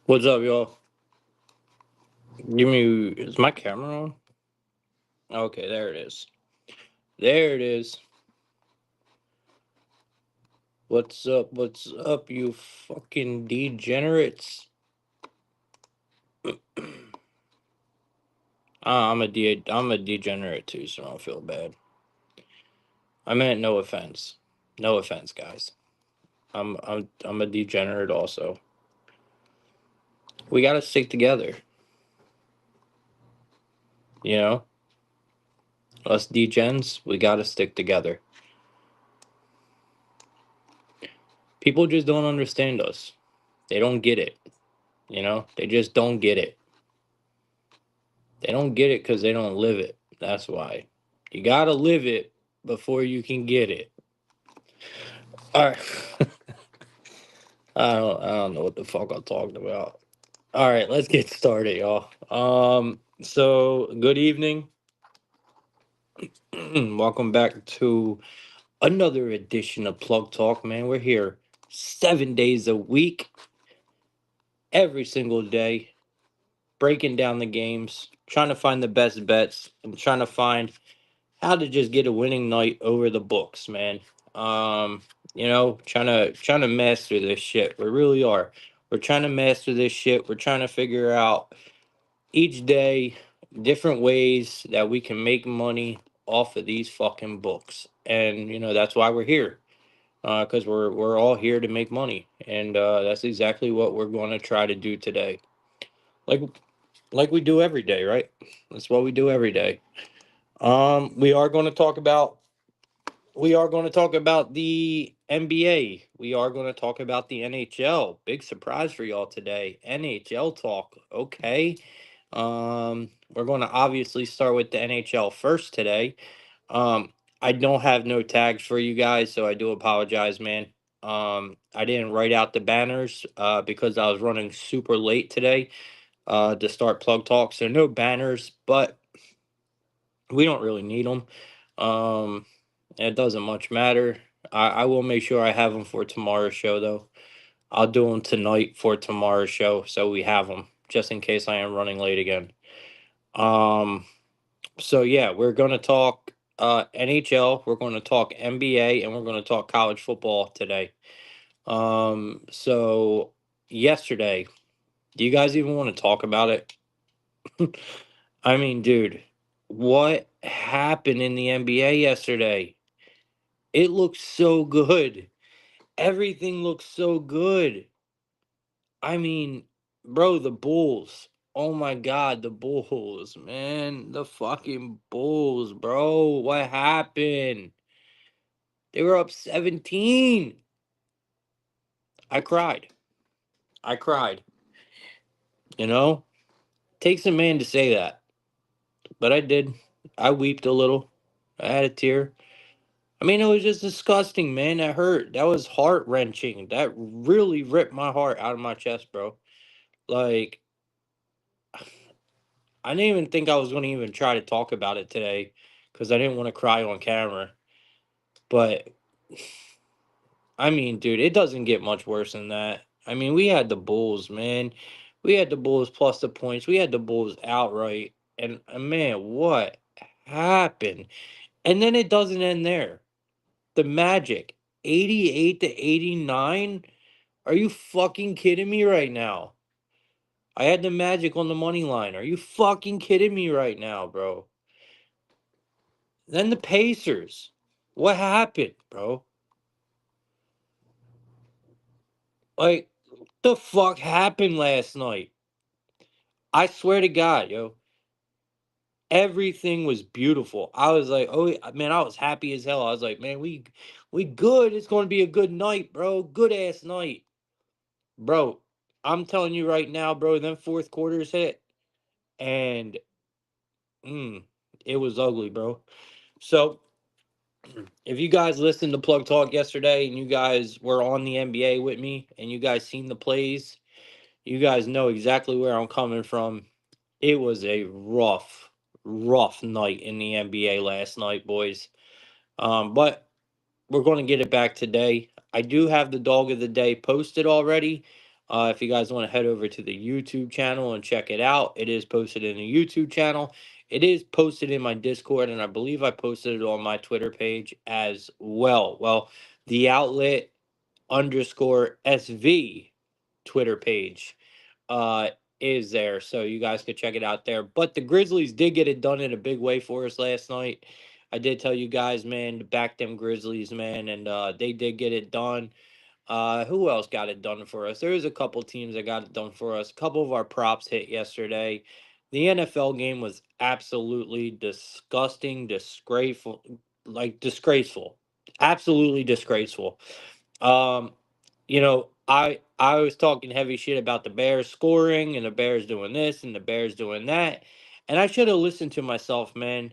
What's up, y'all? Give me. Is my camera on? Okay, there it is. There it is. What's up? What's up, you fucking degenerates? I'm a degenerate too, so I don't feel bad. I meant no offense. No offense, guys. I'm a degenerate also. We gotta stick together. You know, us degens, we gotta stick together. People just don't understand us. They don't get it. They just don't get it. They don't get it because they don't live it. That's why. You gotta live it before you can get it. All right. I don't know what the fuck I'm talking about. All right, let's get started, y'all. So good evening. Welcome back to another edition of Plug Talk, man. We're here 7 days a week, every single day, breaking down the games, trying to find the best bets, and trying to find how to just get a winning night over the books, man. Um, trying to master this shit. We really are. We're trying to master this shit. We're trying to figure out each day different ways that we can make money off of these fucking books. And that's why we're here. Because we're all here to make money. And that's exactly what we're going to try to do today. Like like we do every day, right? That's what we do every day. We are going to talk about the NBA. We are going to talk about the NHL. Big surprise for y'all today. NHL talk. Okay. We're going to obviously start with the NHL first today. I don't have no tags for you guys, so I do apologize, man. I didn't write out the banners because I was running super late today to start Plug Talk. So no banners, but we don't really need them. Um, it doesn't much matter. I will make sure I have them for tomorrow's show, though. I'll do them tonight for tomorrow's show, so we have them just in case I am running late again. Um, so yeah, we're gonna talk NHL, we're gonna talk NBA, and we're gonna talk college football today. So yesterday, do you guys even want to talk about it? I mean, dude, what happened in the NBA yesterday? It looks so good. Everything looks so good. I mean, bro, the Bulls. Oh my God, the Bulls, man. The fucking Bulls, bro. What happened? They were up 17. I cried. I cried. You know? Takes a man to say that. But I did. I weeped a little. I had a tear. I mean, it was just disgusting, man. That hurt. That was heart wrenching. That really ripped my heart out of my chest, bro. Like, I didn't even think I was going to even try to talk about it today because I didn't want to cry on camera. But, I mean, dude, it doesn't get much worse than that. I mean, we had the Bulls, man. We had the Bulls plus the points. We had the Bulls outright. And, man, what happened? And then it doesn't end there. The Magic, 88 to 89. Are you fucking kidding me right now? I had the Magic on the money line. Are you fucking kidding me right now, bro? Then the Pacers. What happened, bro? Like, the fuck happened last night? I swear to God, yo. Everything was beautiful. I was like, oh man, I was happy as hell. I was like, man, we good. It's gonna be a good night, bro. Good ass night. Bro, I'm telling you right now, bro, then fourth quarters hit and mm, it was ugly, bro. So if you guys listened to Plug Talk yesterday and you guys were on the NBA with me and you guys seen the plays, you guys know exactly where I'm coming from. It was a rough night in the NBA last night, boys. But we're going to get it back today. I do have the dog of the day posted already. If you guys want to head over to the YouTube channel and check it out, it is posted in the YouTube channel. It is posted in my Discord, and I believe I posted it on my Twitter page as well. Well, the outlet underscore SV Twitter page uh is there, so you guys could check it out there. But the Grizzlies did get it done in a big way for us last night. I did tell you guys, man, to back them Grizzlies, man, and they did get it done. Who else got it done for us? There's a couple teams that got it done for us. A couple of our props hit yesterday. The NFL game was absolutely disgusting, disgraceful, like disgraceful, absolutely disgraceful. Um, I was talking heavy shit about the Bears scoring and the Bears doing this and the Bears doing that, and I should have listened to myself, man.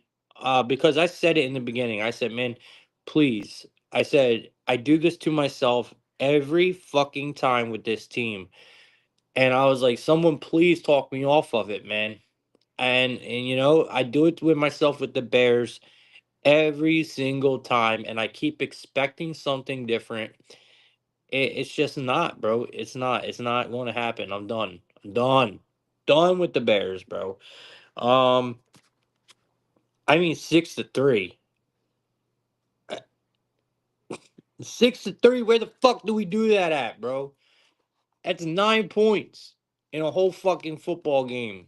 Because I said it in the beginning. I said, man, please. I said I do this to myself every fucking time with this team, and I was like, someone please talk me off of it, man. And I do it with myself with the Bears every single time, and I keep expecting something different. It's just not, bro. It's not. It's not going to happen. I'm done. I'm done. Done with the Bears, bro. Um, I mean 6-3. 6-3. Where the fuck do we do that at, bro? That's 9 points in a whole fucking football game,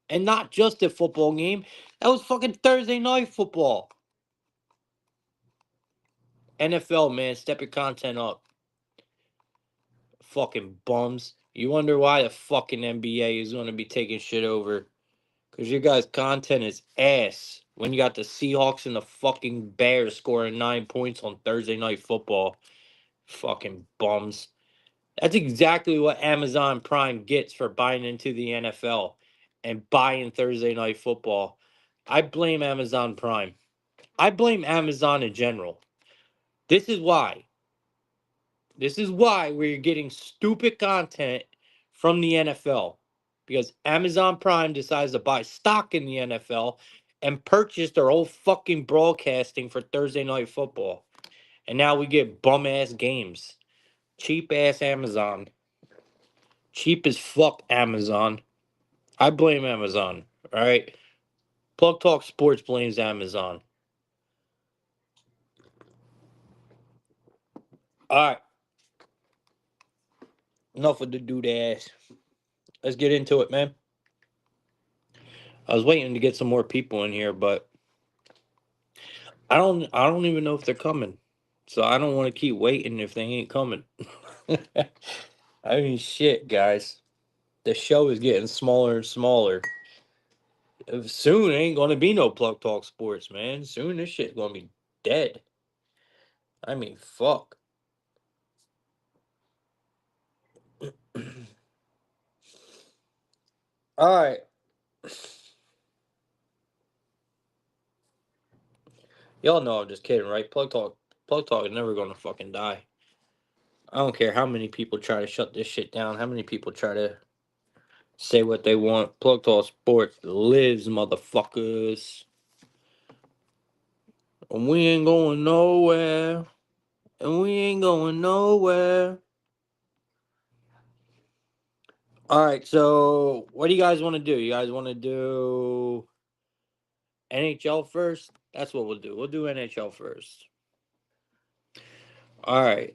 and not just a football game. That was fucking Thursday night football. NFL, man, step your content up. Fucking bums. You wonder why the fucking NBA is going to be taking shit over. Because your guys' content is ass when you got the Seahawks and the fucking Bears scoring 9 points on Thursday night football. Fucking bums. That's exactly what Amazon Prime gets for buying into the NFL and buying Thursday night football. I blame Amazon Prime. I blame Amazon in general. This is why. This is why we're getting stupid content from the NFL, because Amazon Prime decides to buy stock in the NFL and purchase their whole fucking broadcasting for Thursday night football. And now we get bum ass games. Cheap ass Amazon. Cheap as fuck Amazon. I blame Amazon. All right. Plug Talk Sports blames Amazon. All right. Enough of the dude ass. Let's get into it, man. I was waiting to get some more people in here, but I don't even know if they're coming. So I don't want to keep waiting if they ain't coming. I mean shit, guys. The show is getting smaller and smaller. Soon ain't gonna be no Plug Talk Sports, man. Soon this shit gonna be dead. I mean fuck. Alright. Y'all know I'm just kidding, right? Plug Talk is never gonna fucking die. I don't care how many people try to shut this shit down, how many people try to say what they want. Plug Talk Sports lives, motherfuckers. And we ain't going nowhere. And we ain't going nowhere. All right, so what do you guys want to do? You guys want to do NHL first? That's what we'll do. We'll do NHL first. All right.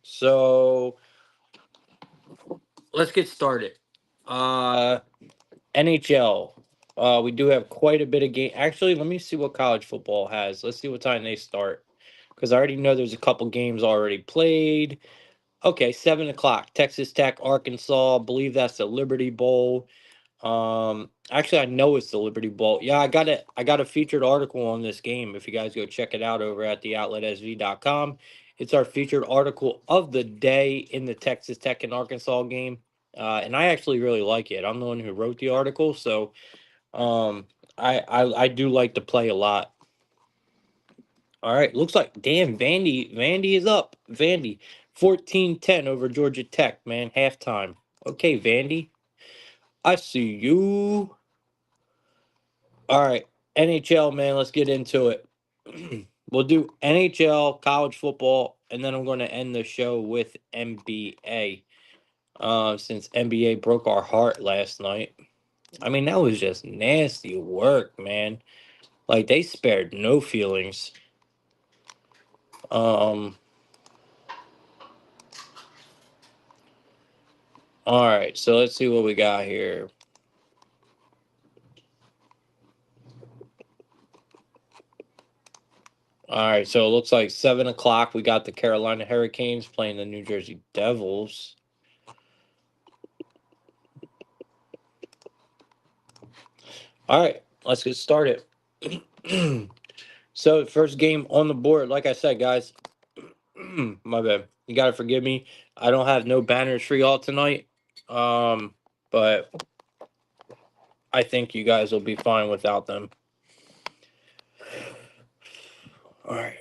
So let's get started. Uh NHL. We do have quite a bit of game. Actually, let me see what college football has. Let's see what time they start. Because I already know there's a couple games already played. Okay, 7 o'clock. Texas Tech, Arkansas. I believe that's the Liberty Bowl. Actually, I know it's the Liberty Bowl. Yeah, I got a featured article on this game. If you guys go check it out over at theoutletSV.com, it's our featured article of the day in the Texas Tech and Arkansas game. And I actually really like it. I'm the one who wrote the article, so um, I do like to play a lot. All right, looks like damn Vandy is up. Vandy 14-10 over Georgia Tech, man, halftime. Okay, Vandy, I see you. All right, NHL, man, let's get into it. We'll do NHL, college football, and then I'm going to end the show with NBA. Since NBA broke our heart last night. I mean, that was just nasty work, man. Like they spared no feelings. Um. All right, so let's see what we got here. All right, so it looks like 7 o'clock. We got the Carolina Hurricanes playing the New Jersey Devils. All right, let's get started. So, first game on the board, like I said, guys, my bad. You got to forgive me. I don't have no banners for y'all tonight. But I think you guys will be fine without them. All right.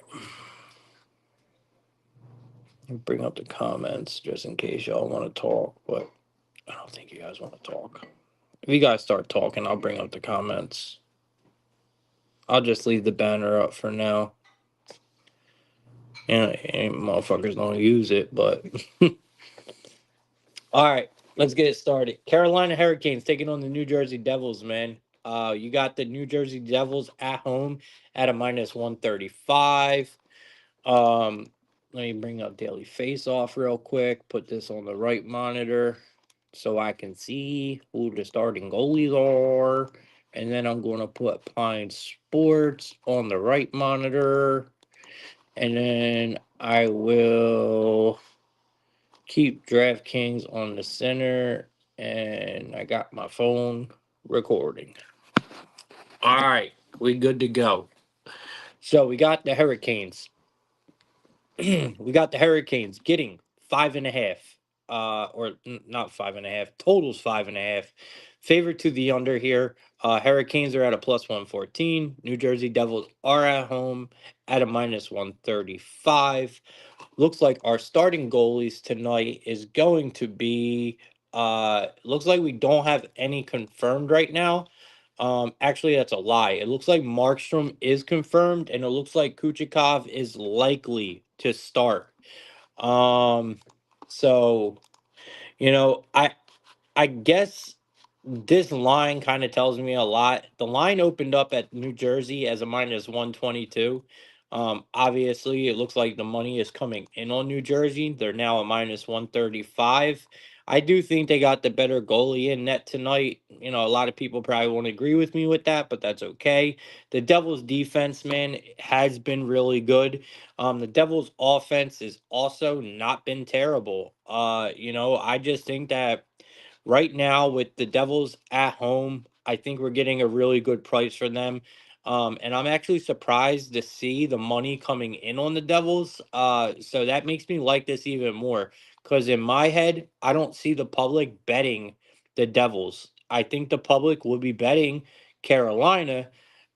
Bring up the comments just in case y'all want to talk, but I don't think you guys want to talk. If you guys start talking, I'll bring up the comments. I'll just leave the banner up for now. And motherfuckers don't use it, but all right, let's get it started. Carolina Hurricanes taking on the New Jersey Devils, man. You got the New Jersey Devils at home at a minus 135. Um, Let me bring up Daily Face Off real quick. Put this on the right monitor so I can see who the starting goalies are. And then I'm going to put Pine Sports on the right monitor. And then I will keep DraftKings on the center. And I got my phone recording. All right, we good to go. So we got the Hurricanes. We got the Hurricanes getting 5.5, not 5.5. Totals 5.5. Favorite to the under here. Hurricanes are at a plus 114. New Jersey Devils are at home at a minus 135. Looks like our starting goalies tonight is going to be. Looks like we don't have any confirmed right now. Actually, that's a lie. It looks like Markstrom is confirmed, and it looks like Kuchikov is likely to start. Um, so I guess this line kind of tells me a lot. The line opened up at New Jersey as a minus 122. Obviously, it looks like the money is coming in on New Jersey. They're now a minus 135. I do think they got the better goalie in net tonight. A lot of people probably won't agree with me with that, but that's okay. The Devils' defense, man, has been really good. The Devils' offense has also not been terrible. I just think that right now with the Devils at home, I think we're getting a really good price for them. And I'm actually surprised to see the money coming in on the Devils. So that makes me like this even more. Because in my head, I don't see the public betting the Devils. I think the public will be betting Carolina,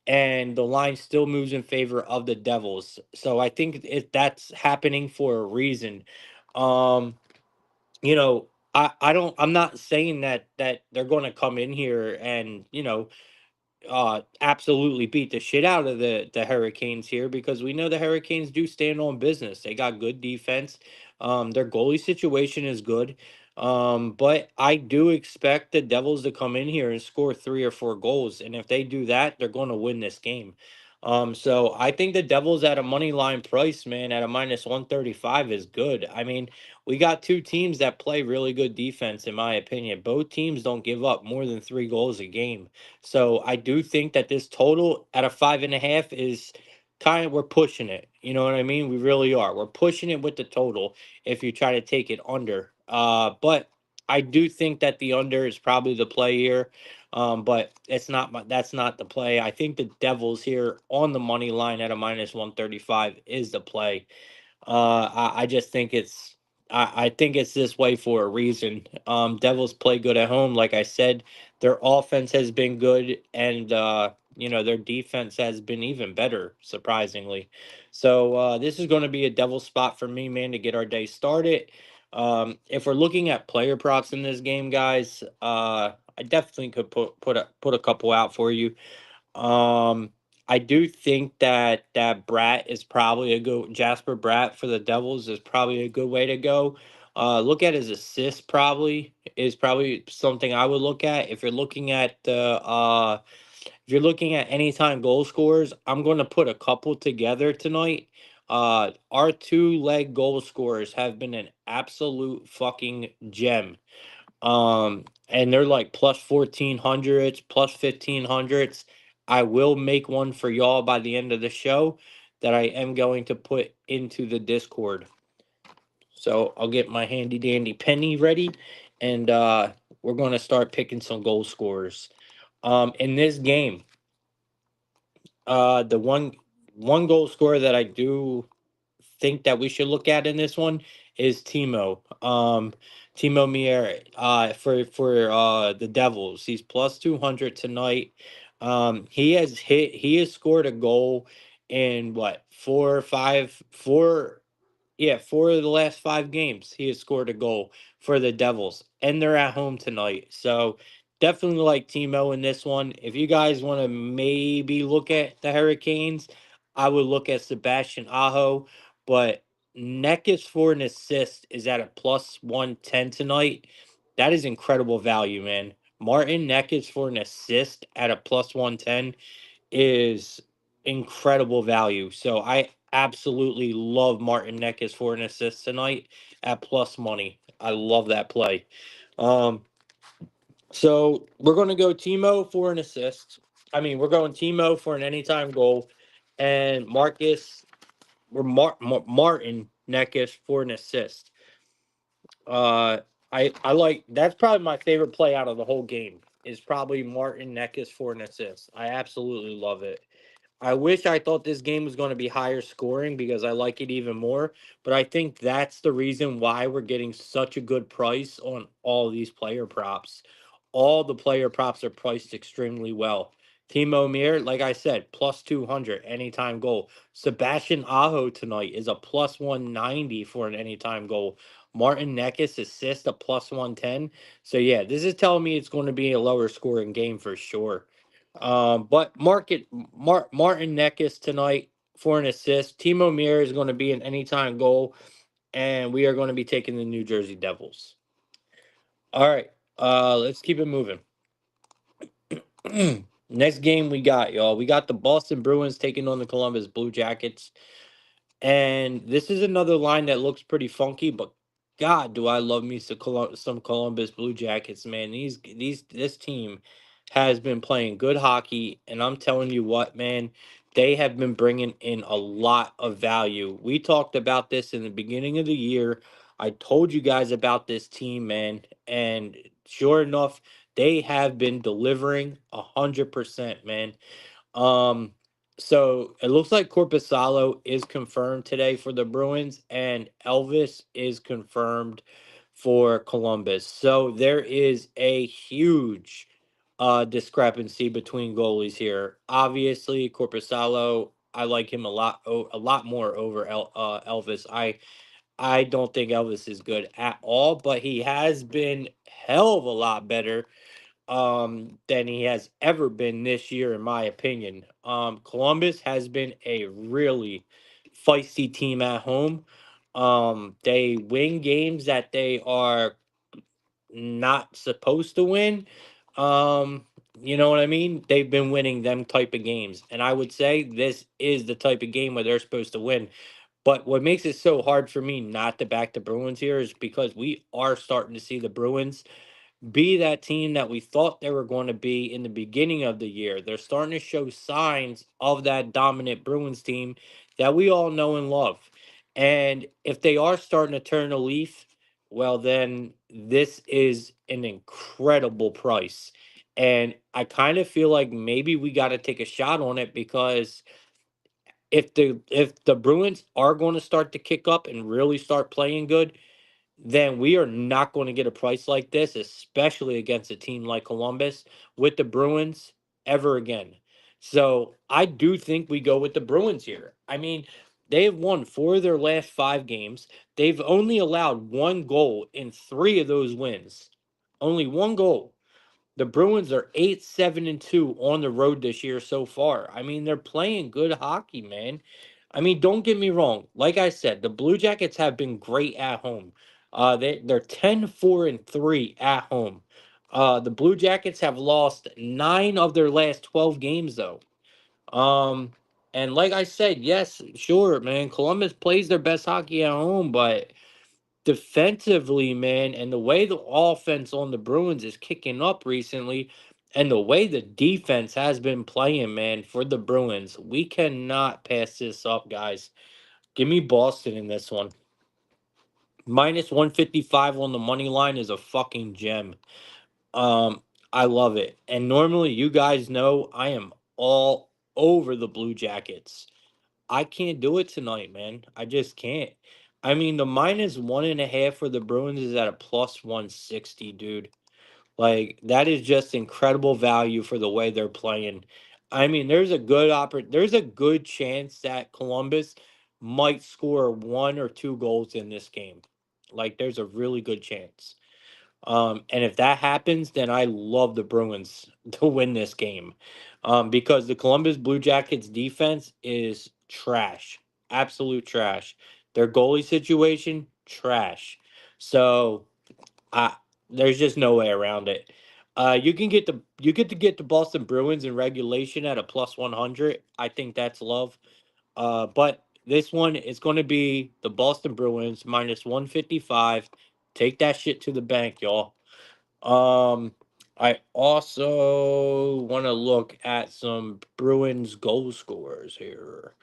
and the line still moves in favor of the Devils. So I think if that's happening for a reason. Um, I'm not saying that they're going to come in here and absolutely beat the shit out of the Hurricanes here, because we know the Hurricanes do stand on business. They got good defense. Their goalie situation is good. But I do expect the Devils to come in here and score 3 or 4 goals, and if they do that, they're going to win this game. So I think the Devils at a money line price, man, at a minus 135 is good. I mean, we got two teams that play really good defense, in my opinion. Both teams don't give up more than 3 goals a game. So I do think that this total at a 5.5 is kind of, we're pushing it. You know what I mean? We really are. We're pushing it with the total if you try to take it under. But I do think that the under is probably the play here. But that's not the play. I think the Devils here on the money line at a minus 135 is the play. I just think I think it's this way for a reason. Devils play good at home, like I said. Their offense has been good, and their defense has been even better, surprisingly. So this is going to be a devil spot for me, man, to get our day started. If we're looking at player props in this game, guys, I definitely could put a couple out for you. Um, I do think that Bratt is probably a good Jasper Bratt for the Devils is probably a good way to go. Look at his assists probably is probably something I would look at. If you're looking at anytime goal scorers, I'm going to put a couple together tonight. Our two leg goal scorers have been an absolute fucking gem. And they're like plus 1400s, plus 1500s. I will make one for y'all by the end of the show that I am going to put into the Discord. So I'll get my handy dandy penny ready, and we're going to start picking some goal scorers. In this game, the one goal scorer that I do think that we should look at in this one is Timo Mier for the Devils. He's plus 200 tonight. He has scored a goal in what, four of the last 5 games. He has scored a goal for the Devils, and they're at home tonight. So definitely like Timo in this one. If you guys want to maybe look at the Hurricanes, I would look at Sebastian Aho, but Neckis for an assist is at a plus 110 tonight. That is incredible value, man. Martin Neckis for an assist at a plus 110 is incredible value. So I absolutely love Martin Neckis for an assist tonight at plus money. I love that play. Um, so we're going to go Timo for an assist. We're going Timo for an anytime goal, and Martin Neckis for an assist. Uh, I like that's probably my favorite play out of the whole game is probably Martin Neckis for an assist. I absolutely love it. I wish I thought this game was going to be higher scoring because I like it even more. But I think that's the reason why we're getting such a good price on all these player props. All the player props are priced extremely well. Timo Meir, like I said, plus 200 anytime goal. Sebastian Aho tonight is a plus 190 for an anytime goal. Martin Neckis assist a plus 110. So yeah, this is telling me it's going to be a lower scoring game for sure. But Martin Neckis tonight for an assist. Timo Meir is going to be an anytime goal, and we are going to be taking the New Jersey Devils. All right, let's keep it moving. Next game we got, y'all. We got the Boston Bruins taking on the Columbus Blue Jackets. And this is another line that looks pretty funky, but God, do I love me some Columbus Blue Jackets, man. This team has been playing good hockey, and I'm telling you what, man, they have been bringing in a lot of value. We talked about this in the beginning of the year. I told you guys about this team, man, and sure enough, they have been delivering 100%, man. Um, so it looks like Corpusalo is confirmed today for the Bruins, and Elvis is confirmed for Columbus. So there is a huge discrepancy between goalies here. Obviously, Corpusalo, I like him a lot more over Elvis. I don't think Elvis is good at all, but he has been hell of a lot better than he has ever been this year, in my opinion. Columbus has been a really feisty team at home. They win games that they are not supposed to win. Um, you know what I mean? They've been winning them type of games. And I would say this is the type of game where they're supposed to win. But what makes it so hard for me not to back the Bruins here is because we are starting to see the Bruins be that team that we thought they were going to be in the beginning of the year. They're starting to show signs of that dominant Bruins team that we all know and love. And if they are starting to turn a leaf, well, then this is an incredible price. And I kind of feel like maybe we got to take a shot on it because if the Bruins are going to start to kick up and really start playing good, then we are not going to get a price like this, especially against a team like Columbus with the Bruins ever again. So I do think we go with the Bruins here. They've won 4 of their last 5 games. They've only allowed one goal in 3 of those wins. Only one goal. The Bruins are 8-7-2 on the road this year so far. I mean, they're playing good hockey, man. I mean, don't get me wrong. Like I said, the Blue Jackets have been great at home. They're 10-4-3 at home. The Blue Jackets have lost 9 of their last 12 games though. Um, and like I said, yes, sure, man. Columbus plays their best hockey at home, but defensively, man, and the way the offense on the Bruins is kicking up recently, and the way the defense has been playing, man, for the Bruins, we cannot pass this up, guys. Give me Boston in this one. Minus 155 on the money line is a fucking gem. Um, I love it. And normally, you guys know I am all over the Blue Jackets. I can't do it tonight, man. I just can't. I mean, the -1.5 for the Bruins is at a plus 160, dude. Like, that is just incredible value for the way they're playing. I mean, there's a good chance that Columbus might score 1 or 2 goals in this game. Like, there's a really good chance. And if that happens, then I love the Bruins to win this game. Because the Columbus Blue Jackets defense is trash. Absolute trash. Their goalie situation, trash. So I there's just no way around it. You get to get the Boston Bruins in regulation at a plus 100. I think that's love. But this one is going to be the Boston Bruins minus 155. Take that shit to the bank, y'all. I also want to look at some Bruins goal scorers here.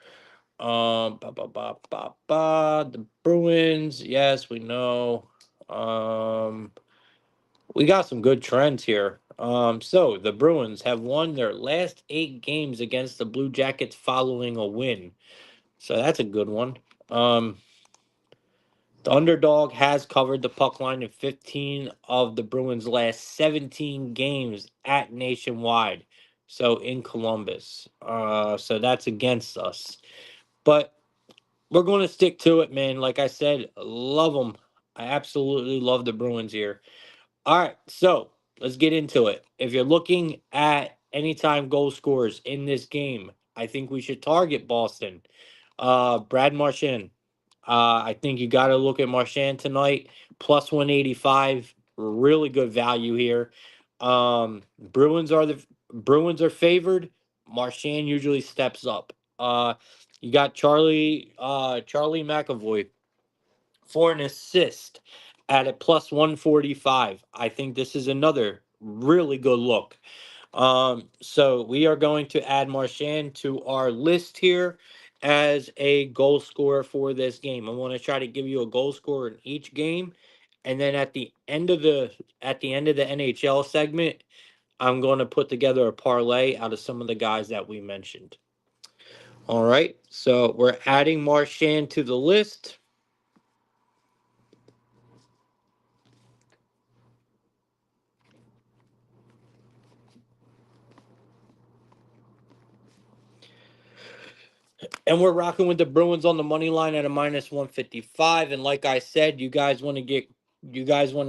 Ba, ba, ba, ba, ba. The Bruins, yes, we know. Um, we got some good trends here. So the Bruins have won their last 8 games against the Blue Jackets following a win. So that's a good one. Um, the underdog has covered the puck line in 15 of the Bruins' last 17 games at Nationwide. So in Columbus. So that's against us. But we're going to stick to it, man. Like I said, love them. I absolutely love the Bruins here. All right, so let's get into it. If you're looking at anytime goal scorers in this game, I think we should target Boston. Brad Marchand. I think you got to look at Marchand tonight. Plus 185, really good value here. Bruins are favored. Marchand usually steps up. You got Charlie McAvoy for an assist at a plus 145. I think this is another really good look. So we are going to add Marchand to our list here as a goal scorer for this game. I want to try to give you a goal scorer in each game. And then at the end of the NHL segment, I'm going to put together a parlay out of some of the guys that we mentioned. All right. So we're adding Marchand to the list. And we're rocking with the Bruins on the money line at a minus 155. And like I said, you guys want to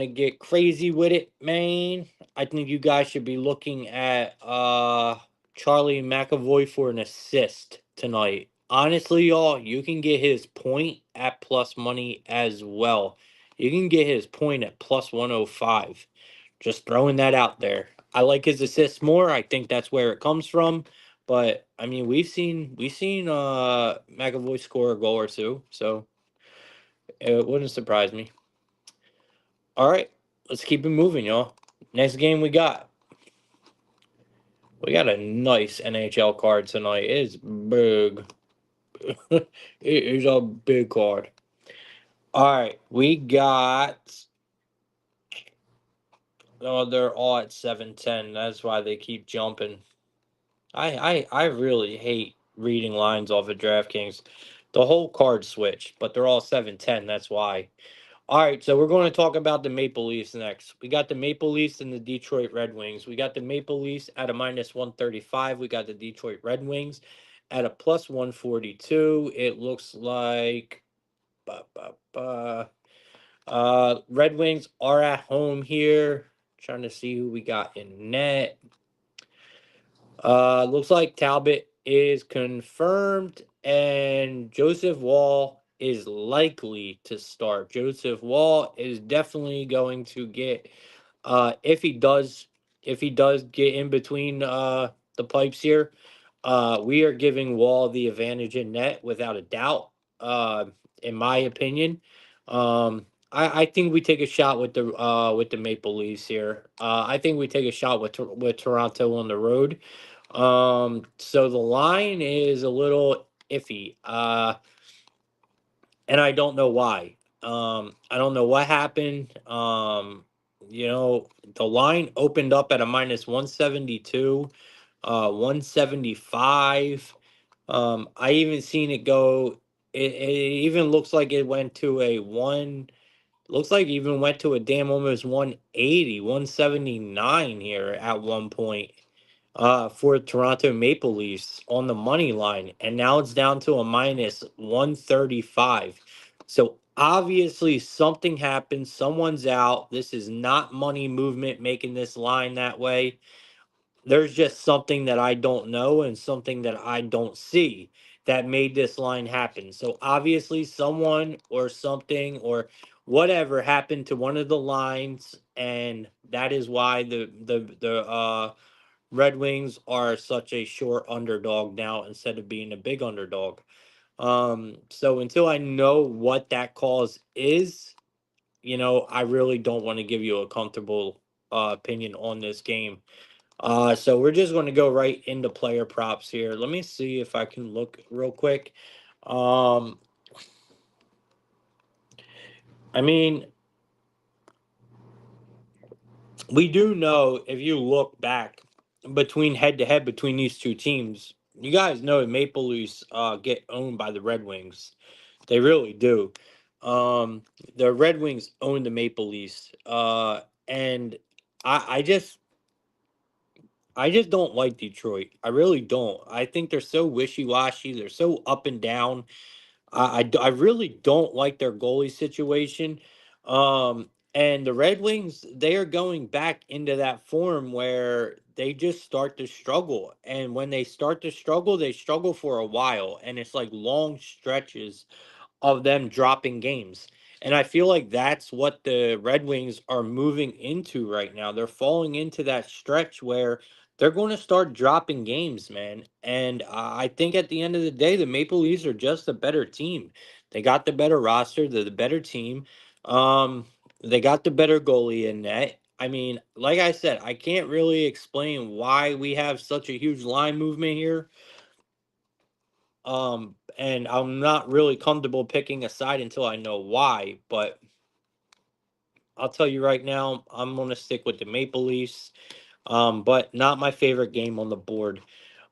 get crazy with it, man. I think you guys should be looking at Charlie McAvoy for an assist tonight. Honestly, y'all, you can get his point at plus money as well. You can get his point at plus 105. Just throwing that out there. I like his assists more. I think that's where it comes from. But I mean, we've seen McAvoy score a goal or two, so it wouldn't surprise me. All right, let's keep it moving, y'all. Next game we got a nice NHL card tonight. It's big. It is a big card. All right, we got. Oh, they're all at 710. That's why they keep jumping. I really hate reading lines off of DraftKings. The whole card switch, but they're all 710. That's why. All right, so we're going to talk about the Maple Leafs next. We got the Maple Leafs and the Detroit Red Wings. We got the Maple Leafs at a minus 135. We got the Detroit Red Wings at a plus 142. It looks like Red Wings are at home here. Trying to see who we got in net. Looks like Talbot is confirmed, and Joseph Wall is likely to start. Joseph Wall is definitely going to get, if he does, get in between the pipes here, we are giving Wall the advantage in net without a doubt. In my opinion, I think we take a shot with the Maple Leafs here. I think we take a shot with Toronto on the road. So the line is a little iffy. And I don't know why. I don't know what happened. The line opened up at a minus 172, 175. I even seen it go. It even looks like it went to a one. Looks like it even went to a damn almost 180, 179 here at one point for Toronto Maple Leafs on the money line, and now it's down to a minus 135. So obviously something happened. Someone's out. This is not money movement making this line that way. There's just something that I don't know and something that I don't see that made this line happen. So obviously someone or something or whatever happened to one of the lines, and that is why the Red Wings are such a short underdog now instead of being a big underdog. So until I know what that cause is, I really don't want to give you a comfortable opinion on this game. So we're just going to go right into player props here. Let me see if I can look real quick. Um, I mean, we do know if you look back between head to head between these two teams, you guys know the Maple Leafs get owned by the Red Wings. They really do. Um, the Red Wings own the Maple Leafs, and I I just don't like Detroit. I really don't. I think they're so wishy washy. They're so up and down. I really don't like their goalie situation. And the Red Wings, they are going back into that form where they just start to struggle. And when they start to struggle, they struggle for a while. And it's like long stretches of them dropping games. And I feel like that's what the Red Wings are moving into right now. They're falling into that stretch where they're going to start dropping games, man. And I think at the end of the day, the Maple Leafs are just a better team. They got the better roster, they're the better team. Um, they got the better goalie in net. I mean, like I said, I can't really explain why we have such a huge line movement here. And I'm not really comfortable picking a side until I know why, but I'll tell you right now, I'm going to stick with the Maple Leafs. But not my favorite game on the board.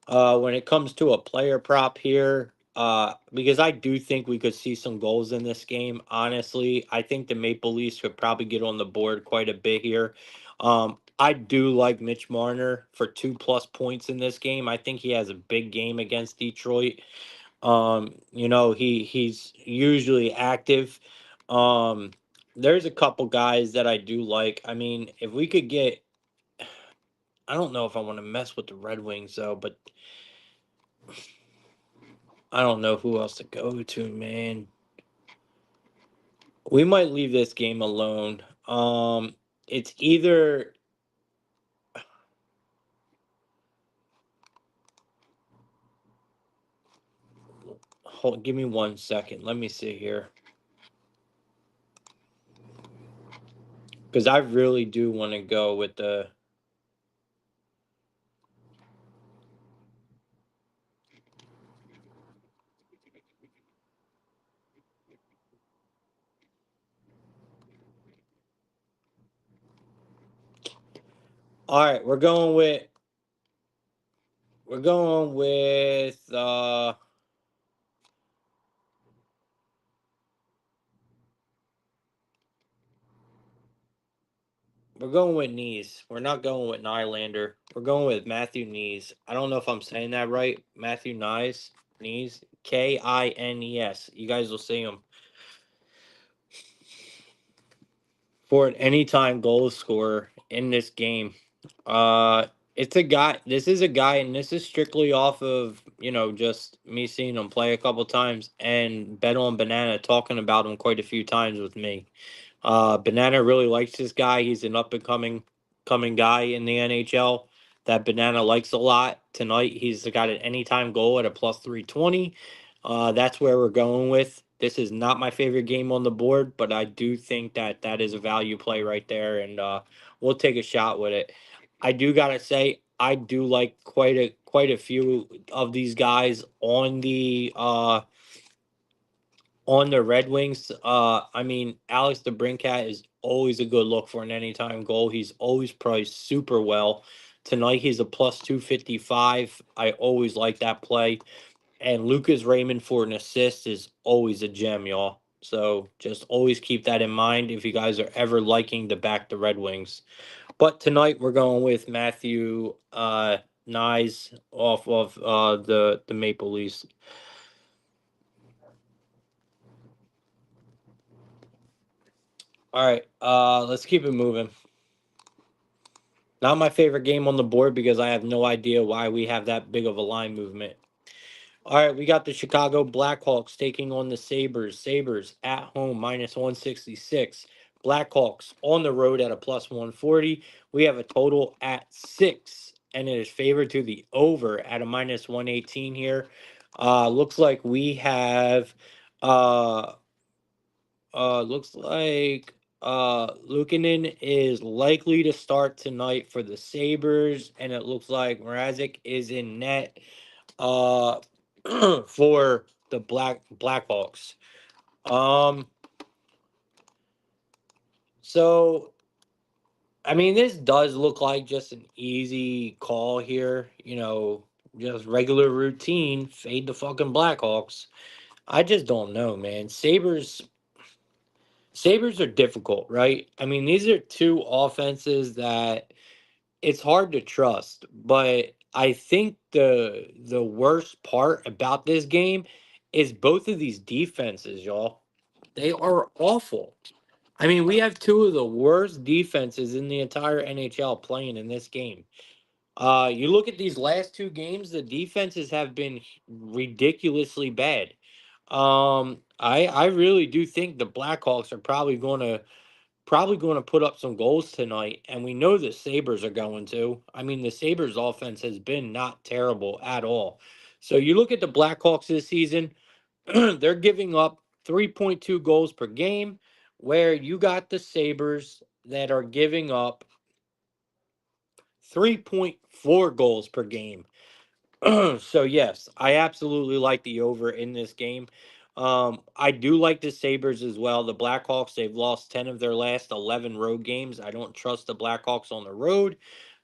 When it comes to a player prop here, because I do think we could see some goals in this game. Honestly, I think the Maple Leafs could probably get on the board quite a bit here. I do like Mitch Marner for 2+ points in this game. I think he has a big game against Detroit. He's usually active. Um, there's a couple guys that I do like. I mean, if we could get, I don't know if I want to mess with the Red Wings though, but I don't know who else to go to, man. We might leave this game alone. It's either hold, give me 1 second. Let me see here. Because I really do want to go with the. All right, we're going with we're going with Knees. We're not going with Nylander. We're going with Matthew Knees. I don't know if I'm saying that right. Matthew Knees, Kines. You guys will see him for an anytime goal scorer in this game. Uh, it's a guy. This is a guy, and this is strictly off of just me seeing him play a couple times and Bet on Banana talking about him quite a few times with me. Banana really likes this guy. He's an up and coming guy in the NHL that Banana likes a lot. Tonight, he's got an anytime goal at a plus 320. That's where we're going with. This is not my favorite game on the board, but I do think that that is a value play right there, and we'll take a shot with it. I do gotta say, I do like quite a few of these guys on the Red Wings. I mean, Alex DeBrincat is always a good look for an anytime goal. He's always priced super well. Tonight he's a plus 255. I always like that play. And Lucas Raymond for an assist is always a gem, y'all. So just always keep that in mind if you guys are ever liking to back the Red Wings. But tonight we're going with Matthew Nyes off of the Maple Leafs. All right, let's keep it moving. Not my favorite game on the board because I have no idea why we have that big of a line movement. All right, we got the Chicago Blackhawks taking on the Sabres. Sabres at home minus 166. Blackhawks on the road at a plus 140. We have a total at 6, and it is favored to the over at a minus 118 here. Looks like we have uh looks like Luukkonen is likely to start tonight for the Sabres, and it looks like Mrazek is in net uh for the Blackhawks. Um so I mean, this does look like just an easy call here, just regular routine, fade the fucking Blackhawks. I just don't know, man. Sabres are difficult, right? I mean, these are two offenses that it's hard to trust, but I think the worst part about this game is both of these defenses, y'all. They are awful. I mean, we have two of the worst defenses in the entire NHL playing in this game. You look at these last two games, the defenses have been ridiculously bad. I really do think the Blackhawks are probably going to put up some goals tonight, and we know the Sabres are going to. I mean, the Sabres offense has been not terrible at all. So you look at the Blackhawks this season, they're giving up 3.2 goals per game, where you got the Sabres that are giving up 3.4 goals per game. So yes, I absolutely like the over in this game. I do like the Sabres as well. The Blackhawks, they've lost 10 of their last 11 road games. I don't trust the Blackhawks on the road.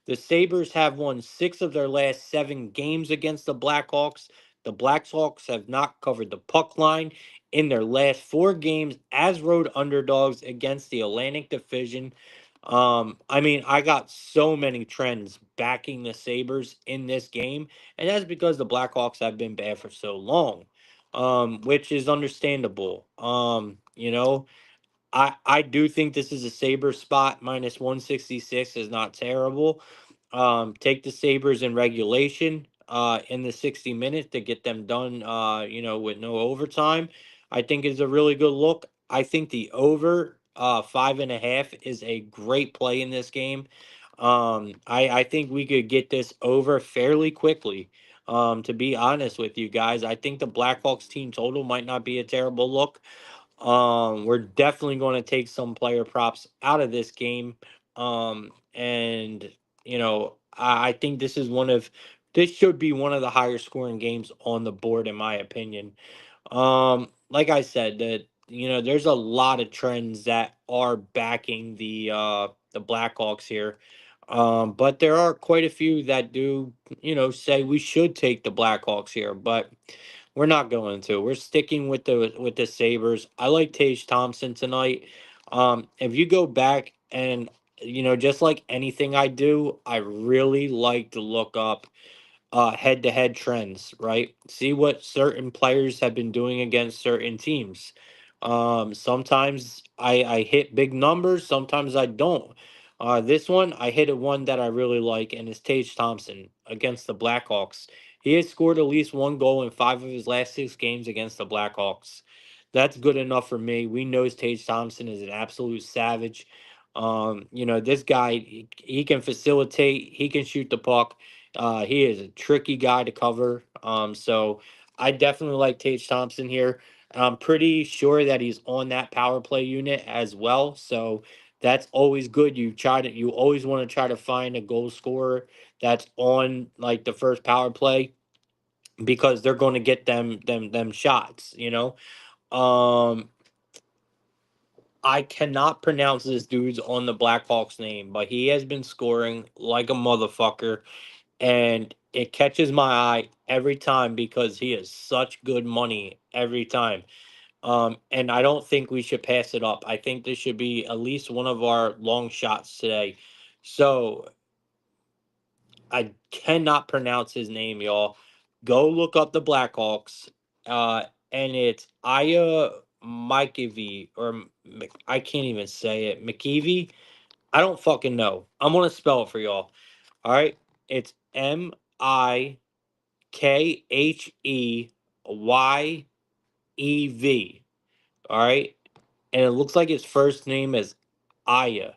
The Sabres have won 6 of their last 7 games against the Blackhawks. The Blackhawks have not covered the puck line in their last 4 games as road underdogs against the Atlantic Division. I mean, I got so many trends backing the Sabres in this game, and that's because the Blackhawks have been bad for so long, which is understandable. I do think this is a Sabre spot. Minus 166 is not terrible. Take the Sabres in regulation in the 60 minutes to get them done, with no overtime. I think is a really good look. I think the over 5.5 is a great play in this game. I think we could get this over fairly quickly. To be honest with you guys, I think the Blackhawks team total might not be a terrible look. We're definitely going to take some player props out of this game. And I think this should be one of the higher scoring games on the board, in my opinion. Like I said, that there's a lot of trends that are backing the Blackhawks here. But there are quite a few that do, say we should take the Blackhawks here, but we're not going to. We're sticking with the Sabres. I like Tage Thompson tonight. If you go back and just like anything I do, I really like to look up head-to-head trends, right? See what certain players have been doing against certain teams. Sometimes I hit big numbers, sometimes I don't. This one, I hit a one that I really like, and it's Tage Thompson against the Blackhawks. He has scored at least one goal in 5 of his last 6 games against the Blackhawks. That's good enough for me. We know Tage Thompson is an absolute savage. This guy, he can facilitate, he can shoot the puck. He is a tricky guy to cover. So I definitely like Tage Thompson here. I'm pretty sure that he's on that power play unit as well. So that's always good. You always want to try to find a goal scorer that's on like the first power play because they're going to get them shots. Um I cannot pronounce this dude's on the Blackhawks name, but he has been scoring like a motherfucker, and it catches my eye every time because he is such good money every time. And I don't think we should pass it up. I think this should be at least one of our long shots today. So I cannot pronounce his name, y'all. Go look up the Blackhawks. Uh, and it's Aya Mikevi I can't even say it. McKeevy. I don't fucking know. I'm gonna spell it for y'all. All right, it's Mikheyev. All right, and it looks like his first name is Aya.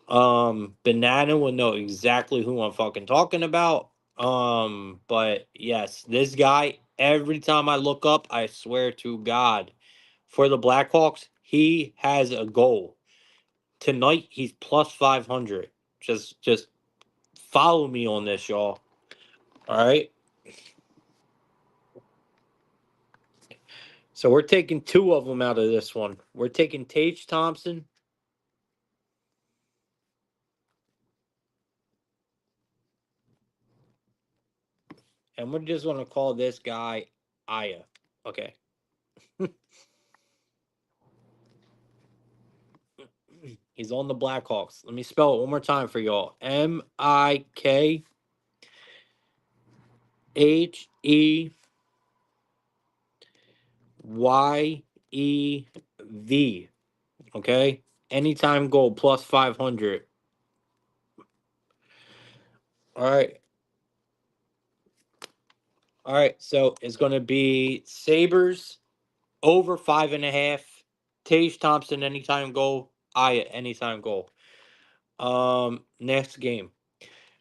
Banana will know exactly who I'm fucking talking about. But yes, this guy, every time I look up, I swear to God, for the Blackhawks, he has a goal. Tonight, he's plus 500. Just follow me on this, y'all. All right. So we're taking two of them out of this one. We're taking Tage Thompson, and we're just going to call this guy Aya. Okay. He's on the Blackhawks. Let me spell it one more time for y'all. Mikheyev. Okay. Anytime goal plus 500. All right. All right. So it's going to be Sabres over 5.5. Tage Thompson anytime goal. Aya anytime goal. Next game.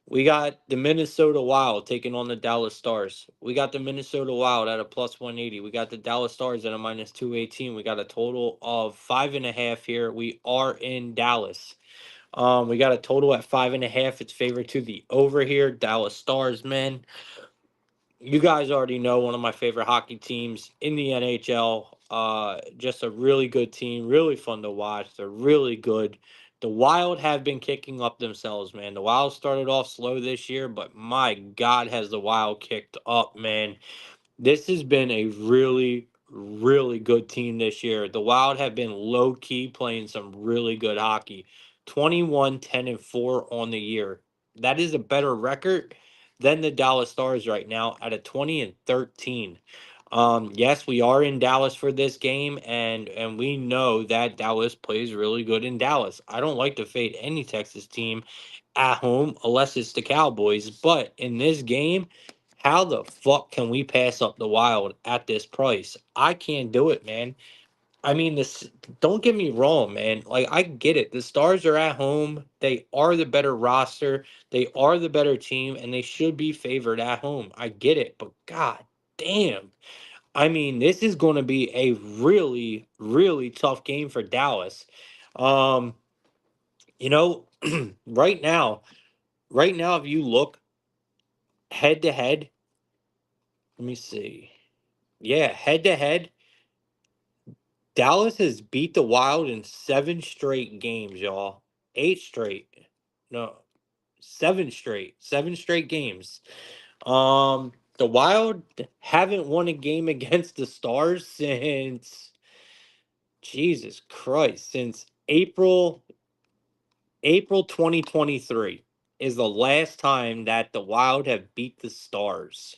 We got the Minnesota Wild taking on the Dallas Stars. We got the Minnesota Wild at a plus 180. We got the Dallas Stars at a minus 218. We got a total of 5.5 here. We are in Dallas. We got a total at 5.5. It's favored to the over here. Dallas Stars, man. You guys already know one of my favorite hockey teams in the NHL. Just a really good team, really fun to watch. They're really good. The Wild have been kicking up themselves, man. The Wild started off slow this year, but my God, has the Wild kicked up, man. This has been a really, really good team this year. The Wild have been low key playing some really good hockey. 21, 10, and 4 on the year. That is a better record than the Dallas Stars right now at a 20 and 13. Yes, we are in Dallas for this game, and we know that Dallas plays really good in Dallas. I don't like to fade any Texas team at home unless it's the Cowboys, but in this game, how the fuck can we pass up the Wild at this price? I can't do it, man. I mean, this. Don't get me wrong, man. Like I get it. The Stars are at home. They are the better roster. They are the better team, and they should be favored at home. I get it, but god damn. I mean, this is going to be a really, really tough game for Dallas. Um, you know, right now, if you look head to head, let me see. Yeah, head to head, Dallas has beat the Wild in 7 straight games, y'all. 8 straight. No, 7 straight. 7 straight games. The Wild haven't won a game against the Stars since Jesus Christ, since April 2023 is the last time that the Wild have beat the Stars.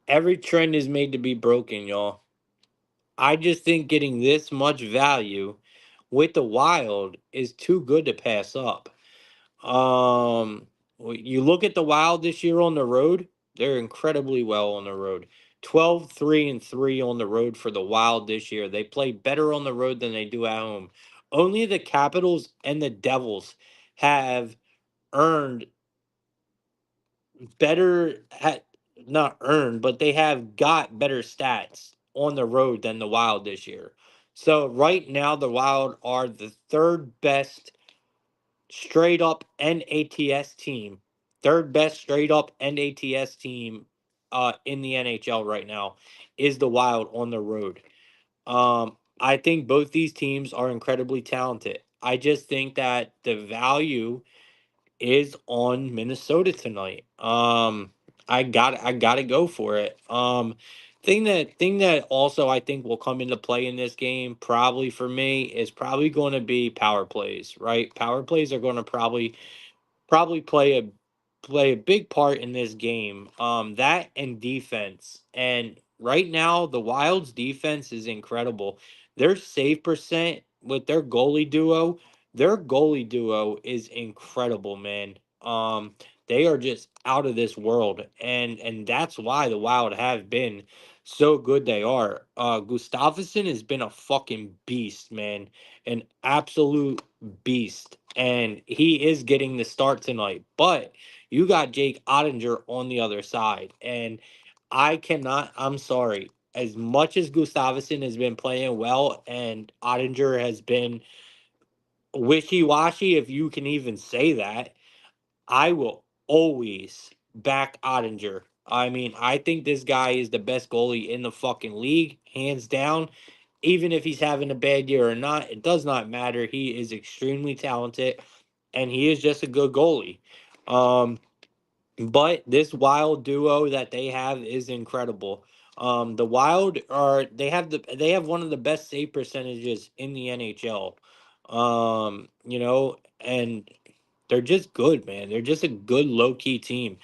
Every trend is made to be broken, y'all. I just think getting this much value with the Wild is too good to pass up. You look at the Wild this year on the road, they're incredibly well on the road. 12-3-3 on the road for the Wild this year. They play better on the road than they do at home. Only the Capitals and the Devils have earned better had not earned, but they have got better stats on the road than the Wild this year. So right now the Wild are the third best straight up NATS team. Third best straight up NATS team in the NHL right now is the Wild on the road. I think both these teams are incredibly talented. I just think that the value is on Minnesota tonight. I gotta go for it. Thing that also I think will come into play in this game probably for me is probably going to be power plays. Right, power plays are going to probably play a big part in this game. That and defense. And right now, the Wild's defense is incredible. Their save percent with their goalie duo is incredible, man. They are just out of this world, and that's why the Wild have been so good. They are. Gustafsson has been a fucking beast, man, an absolute beast, and he is getting the start tonight. But you got Jake Ottinger on the other side, and I cannot. I'm sorry. As much as Gustafsson has been playing well, and Ottinger has been wishy washy, if you can even say that, I will always back Ottinger. I mean, I think this guy is the best goalie in the fucking league, hands down. Even if he's having a bad year or not, it does not matter. He is extremely talented, and he is just a good goalie. Um, but this Wild duo that they have is incredible. The Wild are they have one of the best save percentages in the NHL. And they're just good, man. They're just a good low key team.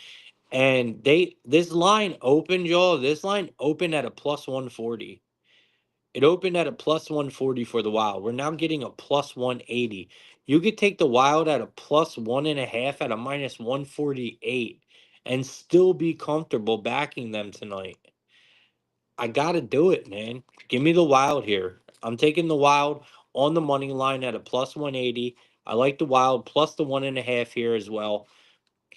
And this line opened, y'all. This line opened at a plus 140. It opened at a plus 140 for the Wild. We're now getting a plus 180. You could take the Wild at a plus 1.5 at a minus 148 and still be comfortable backing them tonight. I got to do it, man. Give me the Wild here. I'm taking the Wild on the money line at a plus 180. I like the Wild plus the 1.5 here as well.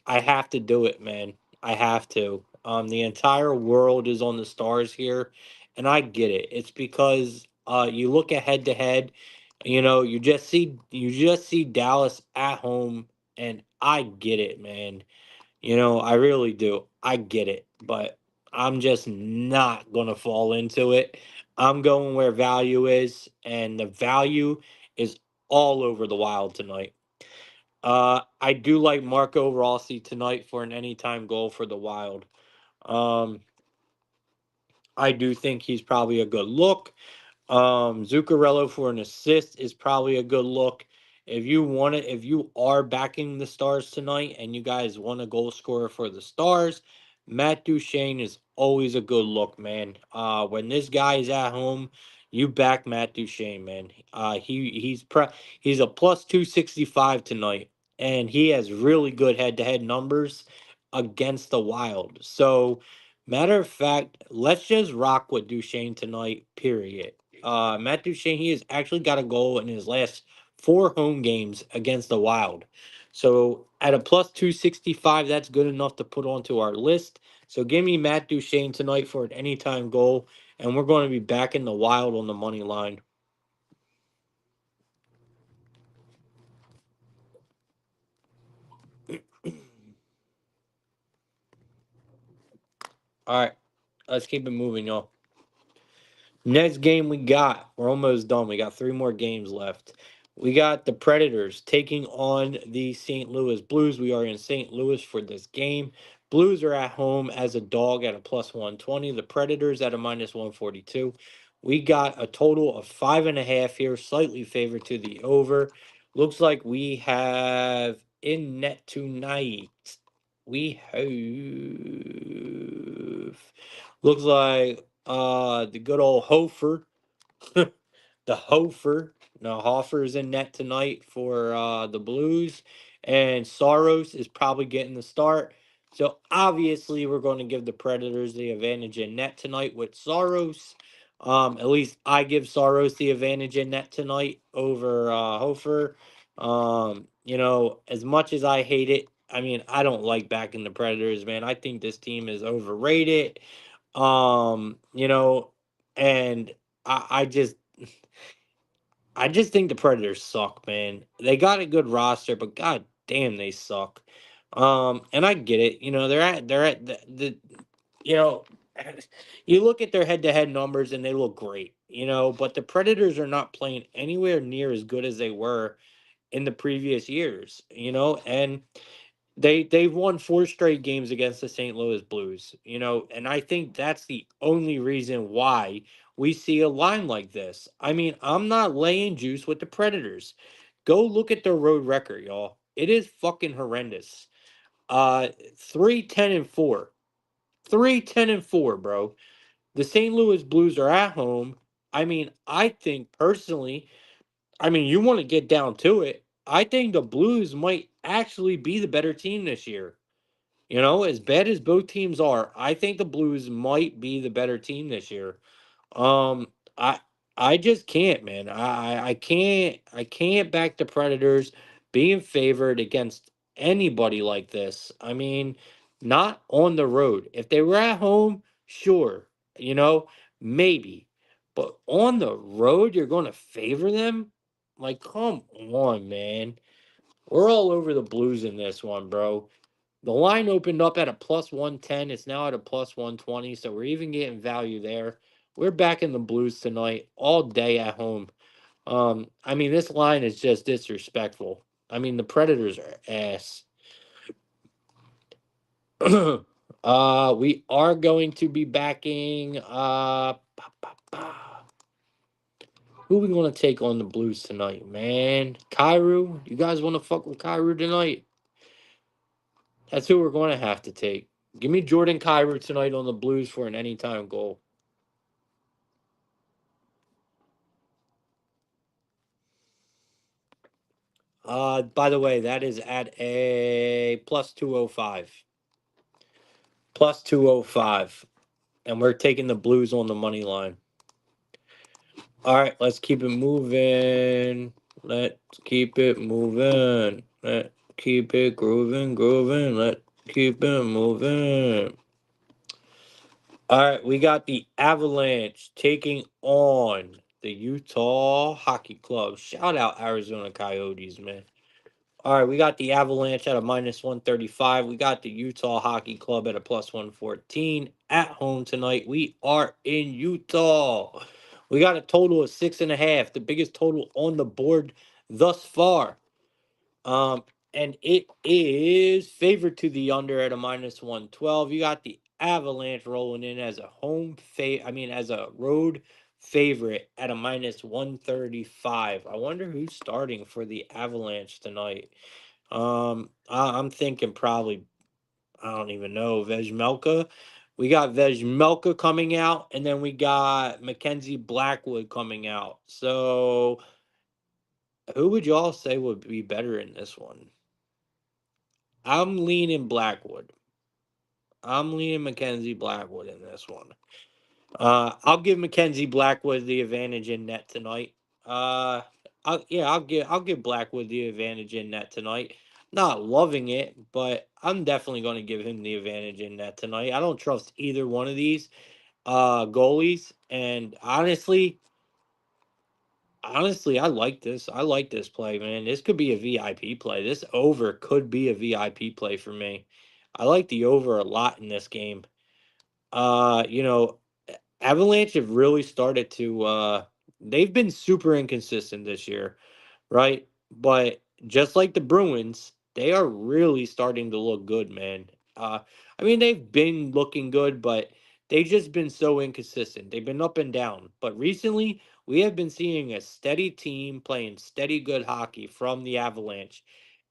I have to do it, man. I have to. The entire world is on the Stars here, and I get it. It's because you look at head to head, you just see Dallas at home, and I get it, man. I really do. I get it, but I'm just not gonna fall into it. I'm going where value is, and the value is all over the Wild tonight. I do like Marco Rossi tonight for an anytime goal for the Wild. Um, I do think he's probably a good look. Zuccarello for an assist is probably a good look. If you are backing the Stars tonight and you guys want a goal scorer for the Stars, Matt Duchene is always a good look, man. When this guy is at home, you back Matt Duchene, man. He's a plus 265 tonight, and he has really good head to head numbers against the Wild. So, matter of fact, let's just rock with Duchene tonight. Period. Matt Duchene, he has actually got a goal in his last four home games against the Wild. So at a plus 265, that's good enough to put onto our list. So give me Matt Duchene tonight for an anytime goal, and we're going to be back in the Wild on the money line. All right, let's keep it moving, y'all. Next game we're almost done. We got three more games left. We got the Predators taking on the St. Louis Blues. We are in St. Louis for this game. Blues are at home as a dog at a plus 120. The Predators at a minus 142. We got a total of 5.5 here, slightly favored to the over. Looks like we have in net tonight. We have looks like the good old Hofer, the the Hofer. Now Hofer is in net tonight for the Blues, and Soros is probably getting the start. So obviously, we're going to give the Predators the advantage in net tonight with Soros. At least I give Soros the advantage in net tonight over Hofer. As much as I hate it, I mean, I don't like backing the Predators, man. I think this team is overrated. Um, you know, and I just think the Predators suck, man. They got a good roster, but god damn, they suck. And I get it. They're at you know, you look at their head-to-head numbers and they look great. But the Predators are not playing anywhere near as good as they were in the previous years. And they've won 4 straight games against the St. Louis Blues, and I think that's the only reason why we see a line like this. I mean, I'm not laying juice with the Predators. Go look at their road record, y'all. It is fucking horrendous. 3-10-4. 3-10-4, bro. The St. Louis Blues are at home. I mean, I think personally, you want to get down to it. I think the Blues might actually be the better team this year. As bad as both teams are, I think the Blues might be the better team this year. Um, I I just can't, man. I can't back the Predators being favored against anybody like this. I mean, not on the road. If they were at home, sure, you know, maybe. But on the road, you're going to favor them? Like, come on, man. We're all over the Blues in this one, bro. The line opened up at a plus 110. It's now at a plus 120. So we're even getting value there. We're back in the Blues tonight all day at home. This line is just disrespectful. The Predators are ass. We are going to be backing who we going to take on the Blues tonight, man? Kyrou? You guys want to fuck with Kyrou tonight? That's who we're going to have to take. Give me Jordan Kyrou tonight on the Blues for an anytime goal. By the way, that is at a plus 205. Plus 205. And we're taking the Blues on the money line. All right, let's keep it moving. Let's keep it moving. Let's keep it grooving. Let's keep it moving. All right, we got the Avalanche taking on the Utah Hockey Club. Shout out Arizona Coyotes, man. All right, we got the Avalanche at a minus 135. We got the Utah Hockey Club at a plus 114 at home tonight. We are in Utah. We got a total of 6.5, the biggest total on the board thus far. Um, and it is favored to the under at a minus 112. You got the Avalanche rolling in as a as a road favorite at a minus 135. I wonder who's starting for the Avalanche tonight. I'm thinking probably, I don't even know, Vejmelka. We got Vejmelka coming out, and then we got Mackenzie Blackwood coming out. So, who would y'all say would be better in this one? I'm leaning Blackwood. I'm leaning Mackenzie Blackwood in this one. I'll give Mackenzie Blackwood the advantage in net tonight. I'll give Blackwood the advantage in net tonight. Not loving it, but I'm definitely going to give him the advantage in net tonight. I don't trust either one of these goalies, and honestly, I like this. I like this play, man. This could be a VIP play. This over could be a VIP play for me. I like the over a lot in this game. Uh, you know, Avalanche have really started to they've been super inconsistent this year, right? But just like the Bruins, they are really starting to look good, man. They've been looking good, but they've just been so inconsistent. They've been up and down. But recently, we have been seeing a steady team playing steady good hockey from the Avalanche.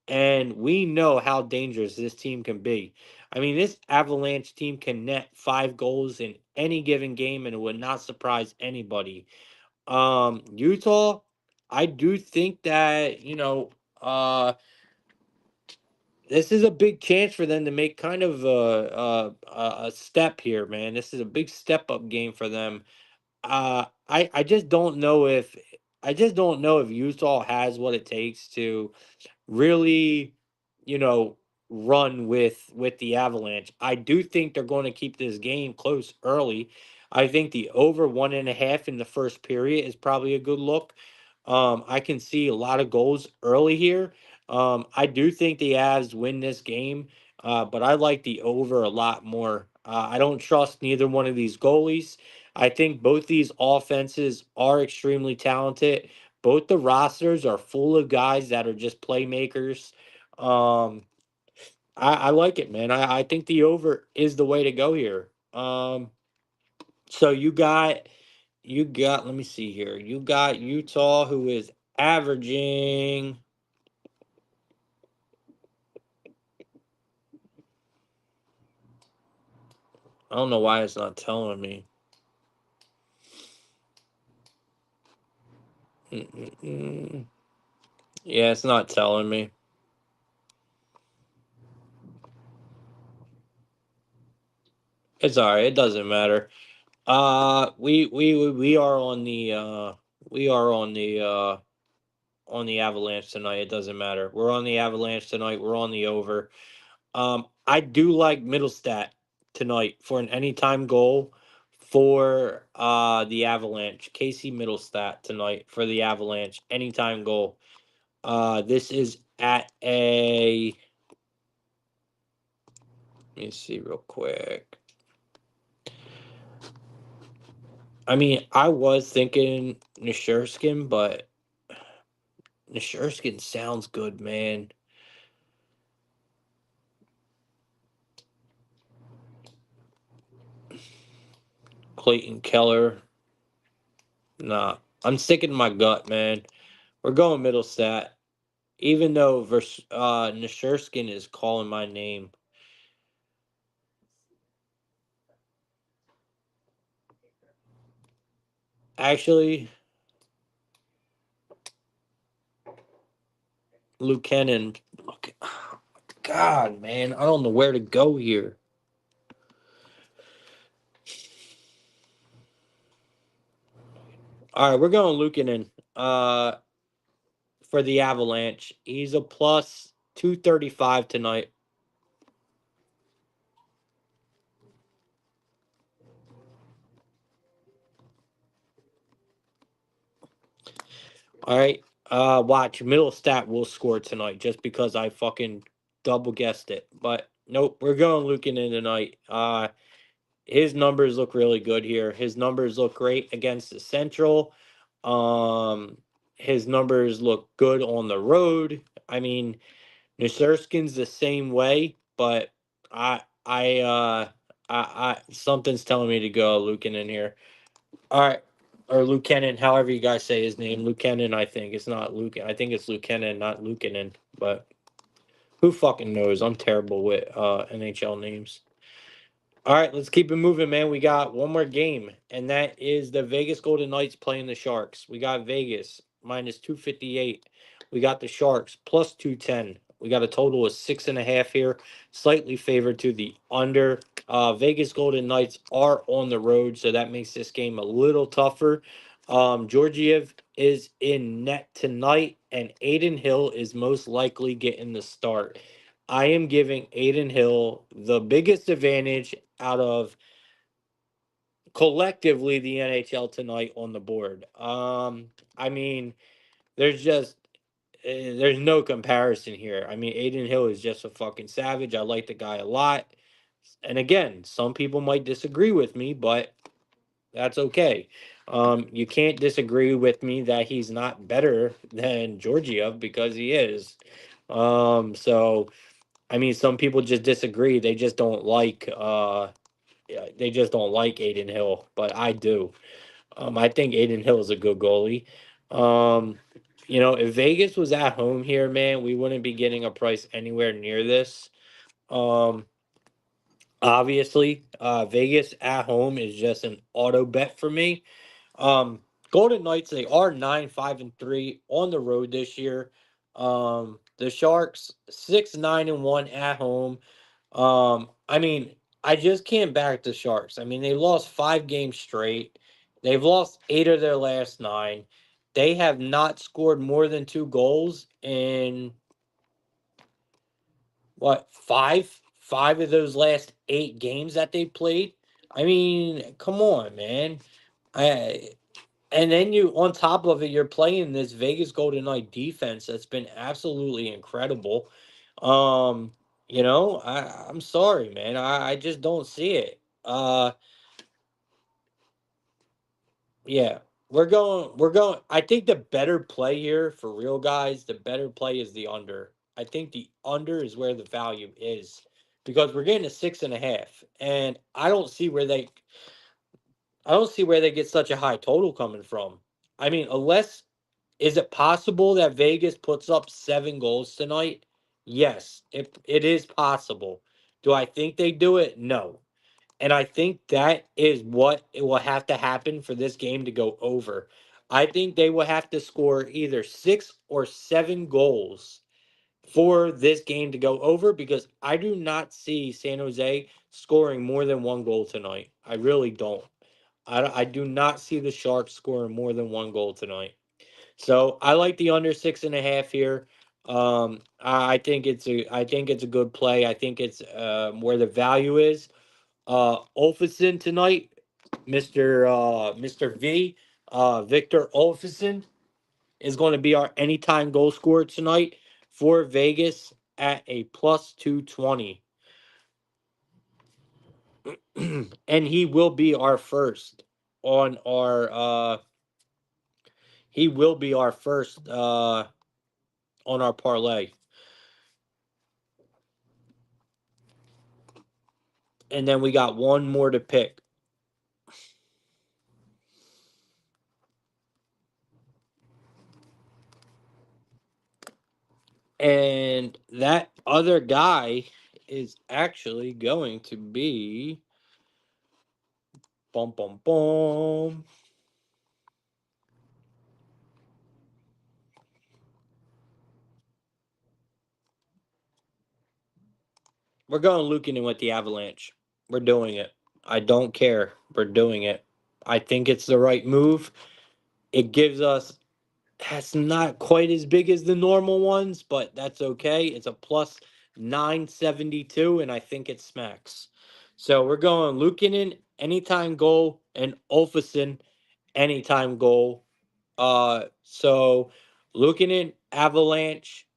And we know how dangerous this team can be. This Avalanche team can net 5 goals in any given game, and it would not surprise anybody. Utah, I do think that, this is a big chance for them to make kind of a step here, man. This is a big step up game for them. I just don't know if Utah has what it takes to really, you know, run with the Avalanche. I do think they're going to keep this game close early. I think the over 1.5 in the first period is probably a good look. I can see a lot of goals early here. I do think the Avs win this game, but I like the over a lot more. I don't trust neither one of these goalies. I think both these offenses are extremely talented. Both the rosters are full of guys that are just playmakers. Um, I like it, man. I think the over is the way to go here. So you got. Let me see here. You got Utah, who is averaging. I don't know why it's not telling me. Mm-mm-mm. Yeah, it's not telling me. It's all right. It doesn't matter. We are on the we are on the Avalanche tonight. It doesn't matter. We're on the Avalanche tonight. We're on the over. I do like Middlestat tonight for an anytime goal for the Avalanche. Casey Middlestat tonight for the Avalanche. Anytime goal. This is at a. Let me see real quick. I mean, I was thinking Nishurskin, but Nishurskin sounds good, man. Clayton Keller. Nah, I'm sticking to my gut, man. We're going Middlestat. Even though Nishurskin is calling my name. Actually, Lukenin. Look, God, man, I don't know where to go here. All right, we're going Lukenin. For the Avalanche, he's a plus 235 tonight. All right. Watch Middlestat will score tonight just because I fucking double guessed it. But nope, we're going Lukenin tonight. His numbers look really good here. His numbers look great against the Central. Um, his numbers look good on the road. I mean, Nasurskin's the same way, but I, I, uh, something's telling me to go Lukenin here. All right, or Lukenin, however you guys say his name, Lukenin. I think it's not Luke. I think it's Lukenin, not Lukenin. But who fucking knows? I'm terrible with NHL names. All right, let's keep it moving, man. We got one more game, and that is the Vegas Golden Knights playing the Sharks. We got Vegas minus 258. We got the Sharks plus 210. We got a total of 6.5 here, slightly favored to the under. Vegas Golden Knights are on the road, so that makes this game a little tougher. Georgiev is in net tonight, and Aiden Hill is most likely getting the start. I am giving Aiden Hill the biggest advantage out of collectively the NHL tonight on the board. I mean, there's just there's no comparison here. I mean, Aiden Hill is just a fucking savage. I like the guy a lot. And again, some people might disagree with me, but that's okay. You can't disagree with me that he's not better than Georgiev because he is. So I mean, some people just disagree. They just don't like Aiden Hill, but I do. I think Aiden Hill is a good goalie. Um, if Vegas was at home here, man, we wouldn't be getting a price anywhere near this. Um, Obviously, Vegas at home is just an auto bet for me. Golden Knights, they are 9-5-3 on the road this year. The Sharks 6-9-1 at home. I mean, I just can't back the Sharks. I mean, they lost 5 games straight. They've lost 8 of their last 9. They have not scored more than 2 goals in what, five of those last 8 games that they played. I mean, come on, man. I And then you, on top of it, you're playing this Vegas Golden Knight defense that's been absolutely incredible. Um, I'm sorry, man. I just don't see it. Yeah, we're going. I think the better play here for real guys, the better play is the under. I think the under is where the value is because we're getting a 6.5, and I don't see where they get such a high total coming from. I mean, unless is it possible that Vegas puts up 7 goals tonight? Yes, it is possible. Do I think they do it? No. And I think that is what it will have to happen for this game to go over. I think they will have to score either 6 or 7 goals for this game to go over because I do not see San Jose scoring more than 1 goal tonight. I really don't. I do not see the Sharks scoring more than 1 goal tonight. So I like the under 6.5 here. I think it's a good play. I think it's where the value is. Olfison tonight, Mr. V, Victor Olfison is going to be our anytime goal scorer tonight for Vegas at a plus 220. And on our he will be our first on our parlay. And then we got one more to pick. And that other guy is actually going to be bum bum bum. We're going Lukin with the Avalanche. We're doing it. I don't care. We're doing it. I think it's the right move. It gives us That's not quite as big as the normal ones, but that's okay. It's a plus 972, and I think it smacks. So we're going Luukkonen, anytime goal, and Olfison, anytime goal. So Luukkonen, Avalanche,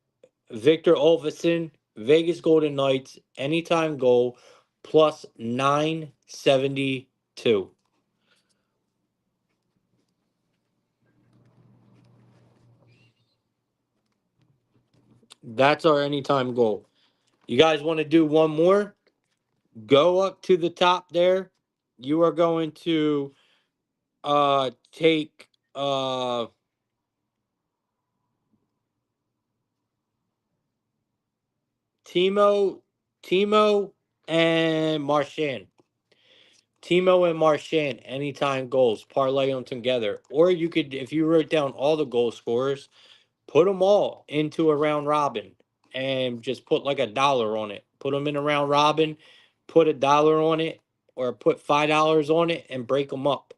Victor Olfison, Vegas Golden Knights, anytime goal, plus 972. That's our anytime goal. You guys want to do one more? Go up to the top there. You are going to take Timo Timo and Marchand. Timo and Marchand, anytime goals, parlay them together. Or you could, if you wrote down all the goal scorers, put them all into a round robin and just put like $1 on it. Put them in a round robin, put $1 on it, or put $5 on it and break them up.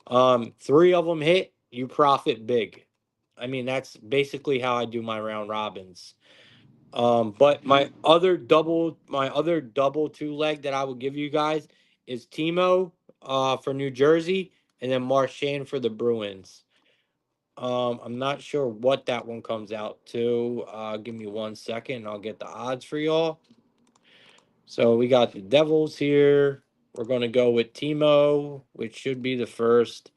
3 of them hit, you profit big. I mean, that's basically how I do my round robins. But my other double 2 leg that I will give you guys is Timo, for New Jersey, and then Marchand for the Bruins. I'm not sure what that one comes out to. Give me 1 second, and I'll get the odds for y'all. So we got the Devils here. We're gonna go with Timo, which should be the first.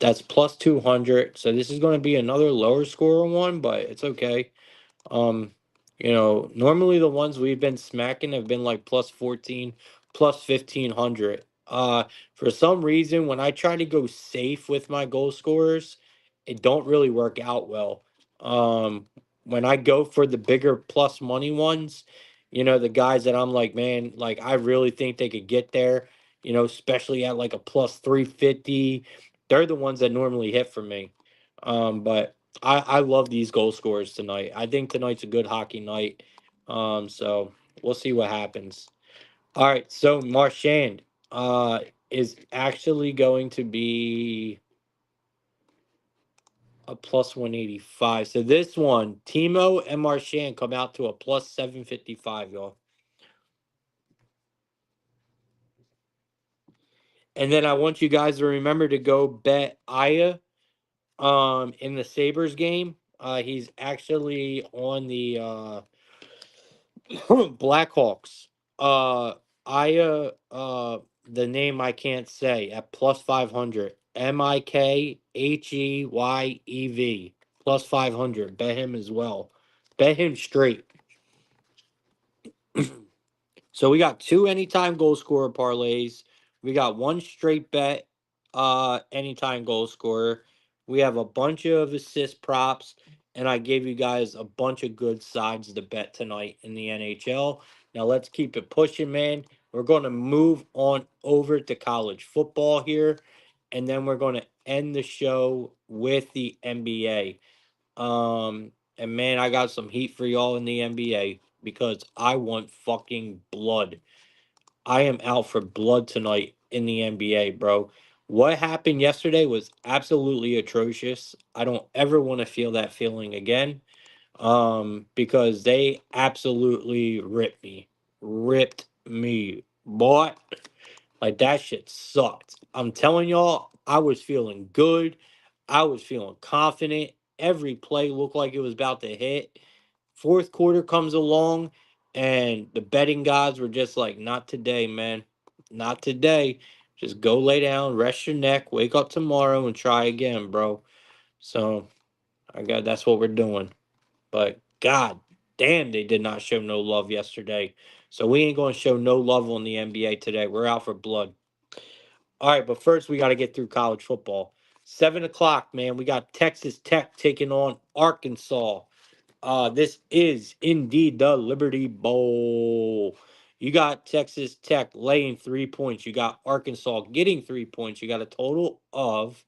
That's plus 200. So this is going to be another lower score one, but it's okay. Um, normally the ones we've been smacking have been like plus 14, plus 1500. For some reason, when I try to go safe with my goal scorers, it don't really work out well. When I go for the bigger plus money ones, the guys that I'm like, man, like I really think they could get there, especially at like a plus 350. They're the ones that normally hit for me. But I love these goal scorers tonight. I think tonight's a good hockey night. So we'll see what happens. All right, so Marchand is actually going to be a plus 185. So this one, Timo and Marchand come out to a plus 755, y'all. And then I want you guys to remember to go bet Aya in the Sabres game. He's actually on the Blackhawks. Aya, the name I can't say, at plus 500. Mikheyev plus 500. Bet him as well. Bet him straight. So we got two anytime goal scorer parlays. We got one straight bet anytime goal scorer. We have a bunch of assist props, and I gave you guys a bunch of good sides to bet tonight in the NHL. Now let's keep it pushing, man. We're going to move on over to college football here, and then we're going to end the show with the NBA. And man, I got some heat for y'all in the NBA because I want fucking blood. I am out for blood tonight in the NBA, bro. What happened yesterday was absolutely atrocious. I don't ever want to feel that feeling again. Because they absolutely ripped me, boy. Like that shit sucked. I'm telling y'all, I was feeling good. I was feeling confident. Every play looked like it was about to hit. Fourth quarter comes along, and the betting gods were just like, not today, man. Not today. Just go lay down, rest your neck, wake up tomorrow, and try again, bro. So that's what we're doing. But god damn, they did not show no love yesterday. So we ain't gonna show no love on the NBA today. We're out for blood. All right, but first we got to get through college football. 7 o'clock, man. We got Texas Tech taking on Arkansas. This is indeed the Liberty Bowl. You got Texas Tech laying 3 points. You got Arkansas getting 3 points. You got a total of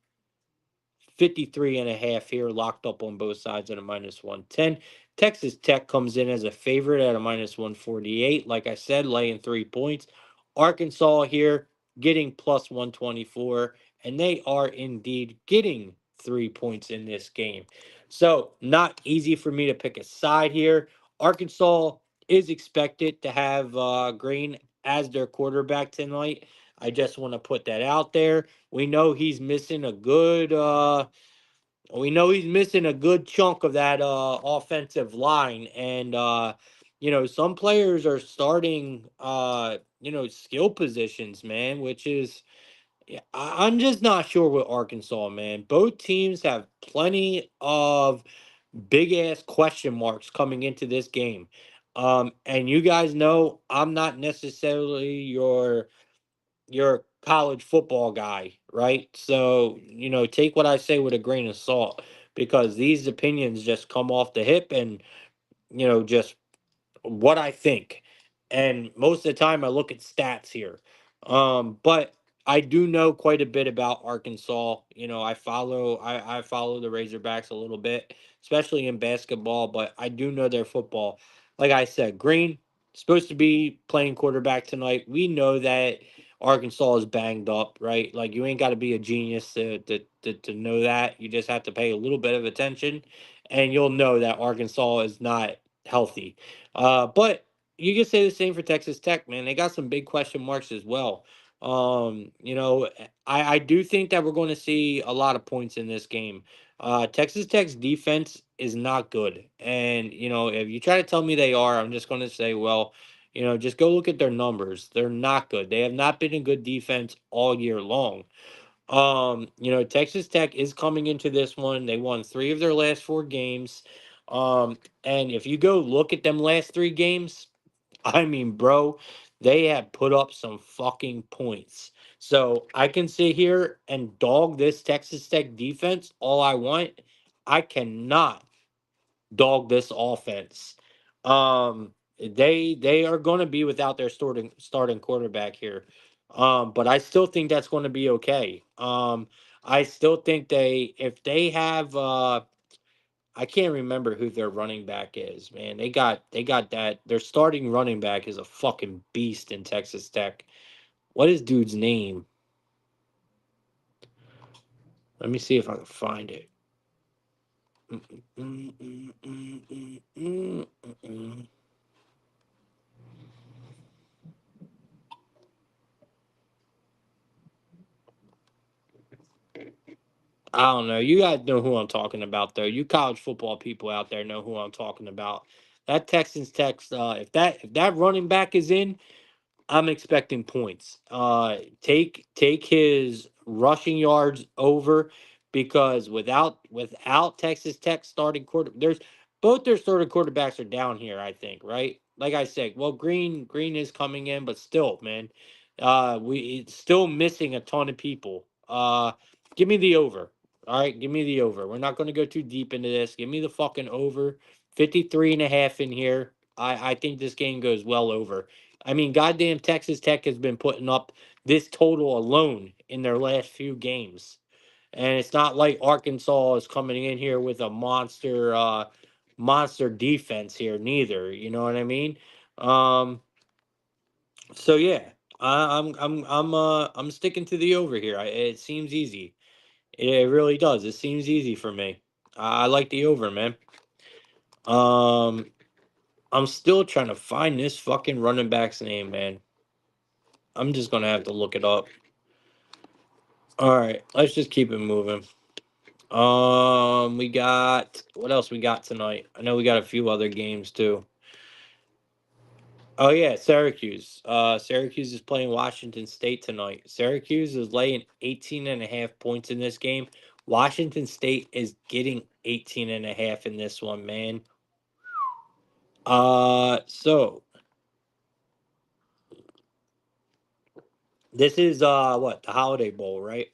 53.5 here, locked up on both sides at a minus 110. Texas Tech comes in as a favorite at a minus 148. Like I said, laying 3 points. Arkansas here getting plus 124, and they are indeed getting 3 points in this game. So, not easy for me to pick a side here. Arkansas is expected to have Green as their quarterback tonight. I just want to put that out there. We know he's missing a good chunk of that offensive line, and some players are starting skill positions, man, which is, yeah, I'm just not sure with Arkansas, man. Both teams have plenty of big ass question marks coming into this game. And you guys know I'm not necessarily your college football guy, right? So, take what I say with a grain of salt because these opinions just come off the hip and, just what I think. And most of the time I look at stats here. But I do know quite a bit about Arkansas. I follow the Razorbacks a little bit, especially in basketball, but I do know their football. Like I said, Green supposed to be playing quarterback tonight. We know that Arkansas is banged up, right? Like you ain't got to be a genius to know that. You just have to pay a little bit of attention and you'll know that Arkansas is not healthy. But you can say the same for Texas Tech, man. They got some big question marks as well. I do think that we're going to see a lot of points in this game. Texas Tech's defense is not good. And, if you try to tell me they are, I'm just going to say, well, just go look at their numbers. They're not good. They have not been a good defense all year long. Texas Tech is coming into this one. They won 3 of their last 4 games. And if you go look at them last 3 games, I mean, bro, they have put up some fucking points. So I can sit here and dog this Texas Tech defense all I want. I cannot dog this offense. They are going to be without their starting quarterback here. But I still think that's going to be okay. I still think if they have, I can't remember who their running back is, man. They got that. Their starting running back is a fucking beast in Texas Tech. What is dude's name? Let me see if I can find it. I don't know. You guys know who I'm talking about, though. You college football people out there know who I'm talking about. That Texans Tech, if that running back is in, I'm expecting points. Take his rushing yards over because without Texas Tech starting there's both their starting quarterbacks are down here. I think right. Like I said, well, Green is coming in, but still, man, we it's still missing a ton of people. Give me the over. All right, give me the over. We're not going to go too deep into this. Give me the fucking over. 53.5 in here. I think this game goes well over. I mean, goddamn Texas Tech has been putting up this total alone in their last few games. And it's not like Arkansas is coming in here with a monster defense here neither. You know what I mean? Um, so yeah, I'm sticking to the over here. It seems easy. It really does. It seems easy for me. I like the over, man. Um, I'm still trying to find this fucking running back's name, man. I'm just gonna have to look it up. All right, let's just keep it moving. We got what else we got tonight? I know we got a few other games too. Oh yeah, Syracuse. Syracuse is playing Washington State tonight. Syracuse is laying 18.5 points in this game. Washington State is getting 18.5 in this one, man. So this is what the Holiday Bowl, right?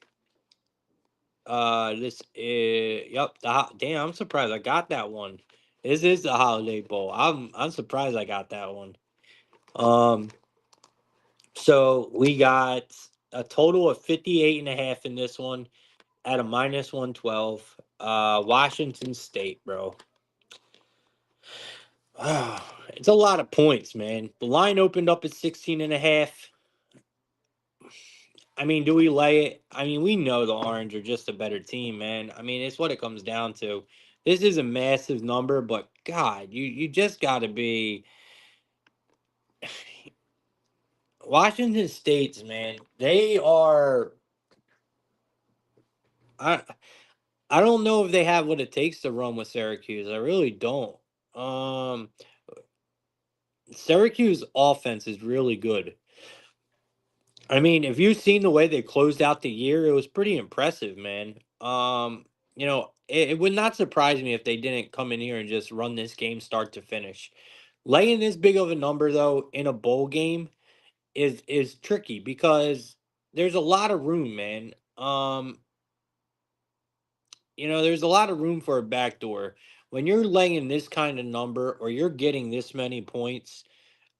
This is yep. Damn, I'm surprised I got that one. This is the Holiday Bowl. I'm surprised I got that one. Um, so we got a total of 58.5 in this one at a minus 112. Washington State, bro. It's a lot of points, man. The line opened up at 16.5. I mean, do we lay it? I mean, we know the Orange are just a better team, man. I mean, it's what it comes down to. This is a massive number, but God, you just got to be Washington State's man. They are. I I don't know if they have what it takes to run with Syracuse. I really don't. Um, Syracuse offense is really good. I mean, if you've seen the way they closed out the year, it was pretty impressive, man. It would not surprise me if they didn't come in here and just run this game start to finish. Laying this big of a number though in a bowl game is tricky because there's a lot of room, man. There's a lot of room for a backdoor. When you're laying this kind of number or you're getting this many points,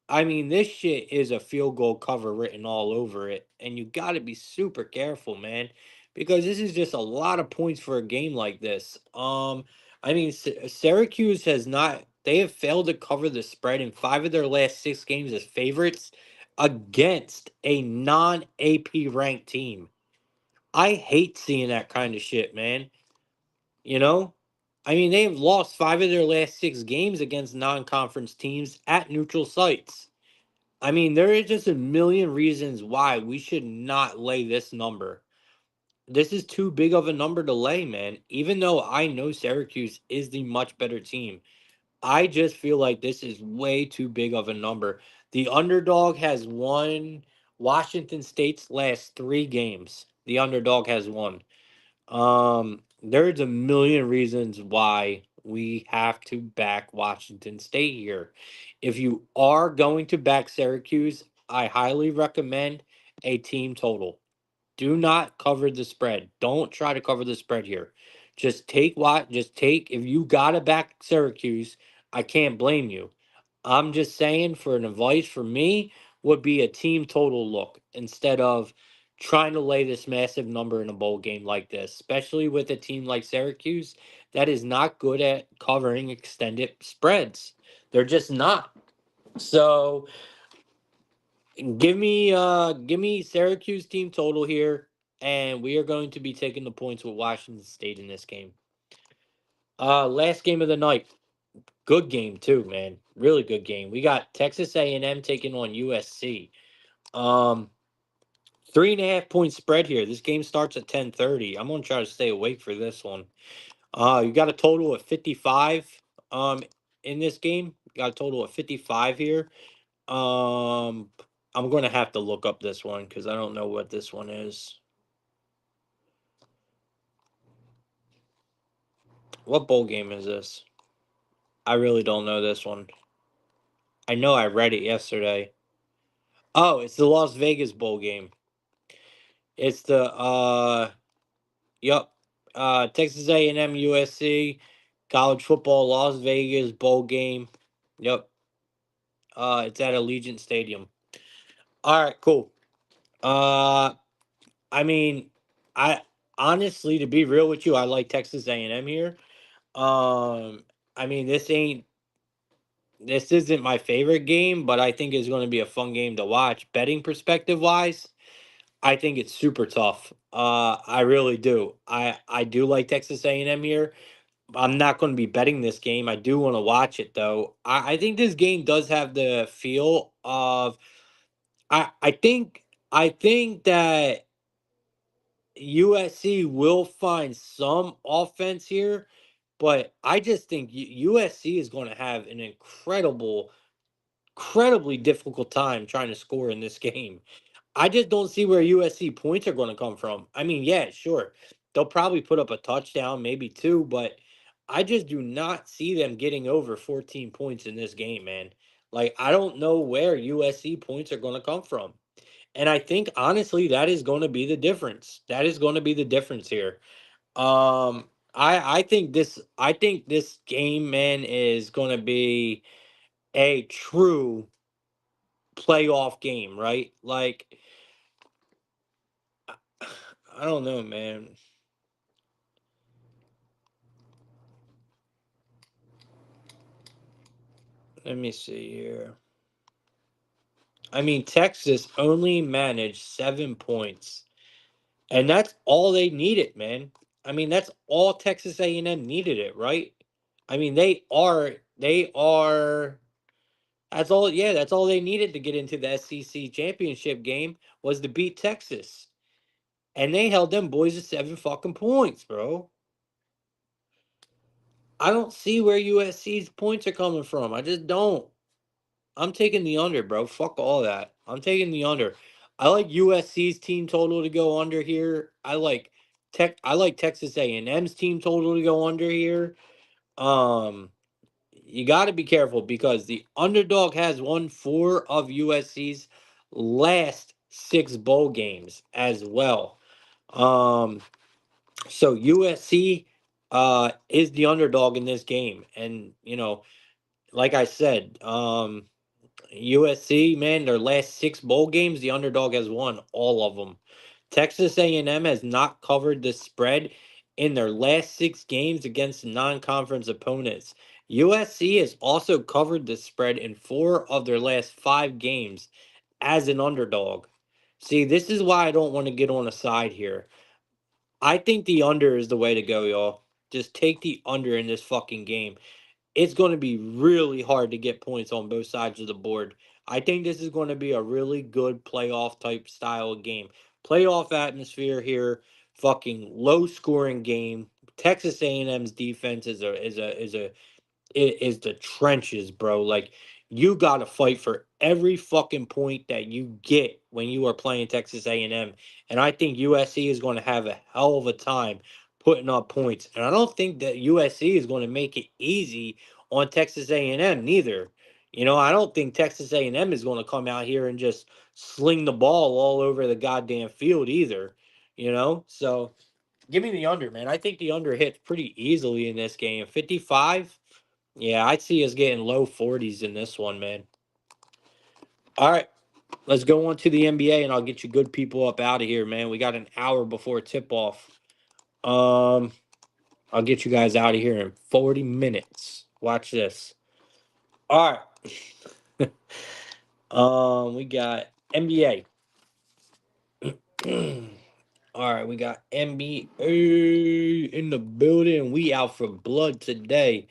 I mean, this shit is a field goal cover written all over it, and you got to be super careful, man, because this is just a lot of points for a game like this. I mean, Syracuse has not; they have failed to cover the spread in 5 of their last 6 games as favorites against a non-AP ranked team. I hate seeing that kind of shit, man. You know, I mean, they have lost 5 of their last 6 games against non-conference teams at neutral sites. I mean, there is just a million reasons why we should not lay this number. This is too big of a number to lay, man. Even though I know Syracuse is the much better team, I just feel like this is way too big of a number. The underdog has won Washington State's last 3 games. The underdog has won. There's a million reasons why we have to back Washington State here. If you are going to back Syracuse, I highly recommend a team total. Do not cover the spread. Don't try to cover the spread here. Just take if you gotta back Syracuse, I can't blame you. I'm just saying for an advice for me, would be a team total look instead of trying to lay this massive number in a bowl game like this, especially with a team like Syracuse that is not good at covering extended spreads. They're just not. So give me Syracuse team total here, and we are going to be taking the points with Washington State in this game. Last game of the night. Good game too, man. Really good game. We got Texas A&M taking on USC. 3.5 point spread here. This game starts at 10:30. I'm gonna try to stay awake for this one. You got a total of 55 in this game. You got a total of 55 here. Um I'm gonna have to look up this one because I don't know what this one is. What bowl game is this? I really don't know this one. I know I read it yesterday. Oh, it's the Las Vegas bowl game. It's the yep. Texas A&M USC college football Las Vegas bowl game. Yep. It's at Allegiant Stadium. All right, cool. Uh I mean, I honestly, to be real with you, I like Texas A&M here. Um I mean, this isn't my favorite game, but I think it's going to be a fun game to watch. Betting perspective wise, I think it's super tough. I really do. I do like Texas A&M here. I'm not going to be betting this game. I do want to watch it though. I think this game does have the feel of I think that USC will find some offense here, but I just think USC is going to have an incredibly difficult time trying to score in this game. I just don't see where USC points are going to come from. I mean, yeah, sure. They'll probably put up a touchdown, maybe two, but I just do not see them getting over 14 points in this game, man. Like, I don't know where USC points are going to come from. And I think honestly that is going to be the difference. That is going to be the difference here. I think this game, man, is going to be a true playoff game, right? Like I don't know, man. Let me see here. I mean, Texas only managed 7 points, and that's all they needed, man. I mean, that's all Texas A&M needed it, right? I mean, they are. That's all. Yeah, that's all they needed to get into the SEC championship game was to beat Texas, and they held them boys to 7 fucking points, bro. I don't see where USC's points are coming from. I just don't. I'm taking the under, bro. Fuck all that. I'm taking the under. I like USC's team total to go under here. I like Texas A&M's team total to go under here. Um you got to be careful because the underdog has won 4 of USC's last 6 bowl games as well. Um so USC is the underdog in this game, and like I said, USC, man, their last 6 bowl games, the underdog has won all of them. Texas A&M has not covered the spread in their last 6 games against non-conference opponents. USC has also covered the spread in 4 of their last 5 games as an underdog. See, this is why I don't want to get on a side here. I think the under is the way to go, y'all. Just take the under in this fucking game. It's going to be really hard to get points on both sides of the board. I think this is going to be a really good playoff type style of game. Playoff atmosphere here, fucking low scoring game. Texas A&M's defense is the trenches, bro. Like you got to fight for every fucking point that you get when you are playing Texas A&M, and I think USC is going to have a hell of a time putting up points. And I don't think that USC is going to make it easy on Texas A&M neither. I don't think Texas A&M is going to come out here and just sling the ball all over the goddamn field either. So give me the under, man. I think the under hits pretty easily in this game. 55. Yeah, I see us getting low 40s in this one, man. All right. Let's go on to the NBA, and I'll get you good people up out of here, man. We got an hour before tip off. Um, I'll get you guys out of here in 40 minutes. Watch this. All right. We got NBA. All right, we got NBA in the building. We out for blood today.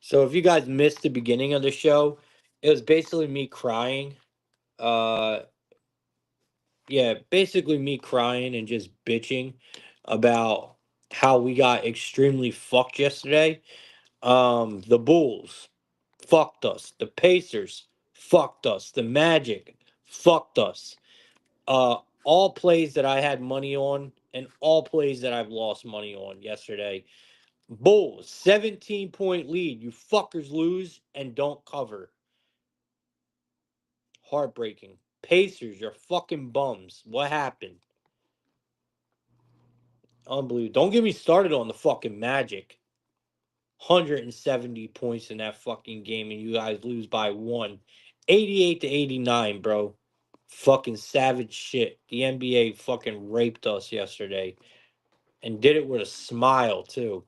So if you guys missed the beginning of the show, it was basically me crying. Uh yeah, basically me crying and just bitching about how we got extremely fucked yesterday. The Bulls fucked us. The Pacers fucked us. The Magic fucked us. All plays that I had money on and all plays that I've lost money on yesterday. Bulls, 17-point lead. You fuckers lose and don't cover. Heartbreaking. Pacers, you're fucking bums. What happened? Unbelievable. Don't get me started on the fucking Magic. 170 points in that fucking game and you guys lose by one. 88 to 89, bro. Fucking savage shit. The NBA fucking raped us yesterday and did it with a smile, too.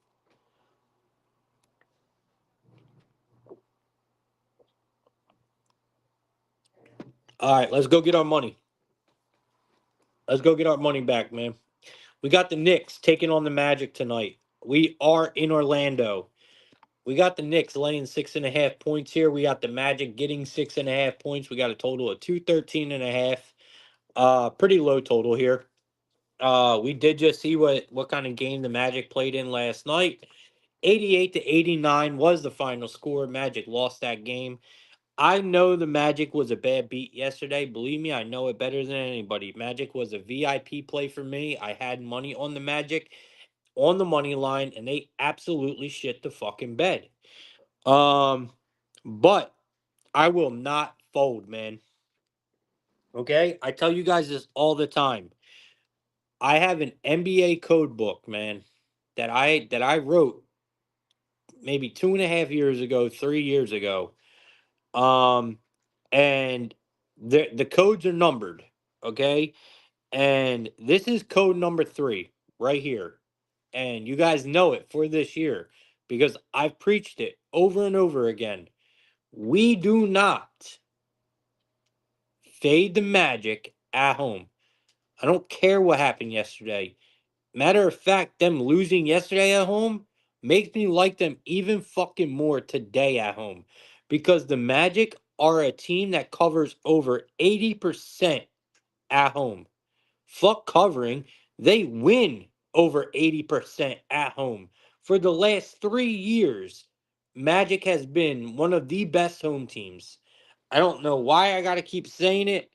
All right, let's go get our money. Let's go get our money back, man. We got the Knicks taking on the Magic tonight. We are in Orlando. We got the Knicks laying 6.5 points here. We got the Magic getting 6.5 points. We got a total of 213.5. Pretty low total here. We did just see what kind of game the Magic played in last night. 88 to 89 was the final score. Magic lost that game. I know the Magic was a bad beat yesterday. Believe me, I know it better than anybody. Magic was a VIP play for me. I had money on the Magic on the money line, and they absolutely shit the fucking bed. But I will not fold, man. Okay? I tell you guys this all the time. I have an NBA code book, man, that I wrote maybe 2.5 years ago, 3 years ago. Um, and the codes are numbered, okay? And this is code number 3 right here. And you guys know it for this year because I've preached it over and over again. We do not fade the Magic at home. I don't care what happened yesterday. Matter of fact, them losing yesterday at home makes me like them even fucking more today at home because the Magic are a team that covers over 80% at home. Fuck covering, they win over 80% at home. For the last 3 years, Magic has been one of the best home teams. I don't know why I got to keep saying it,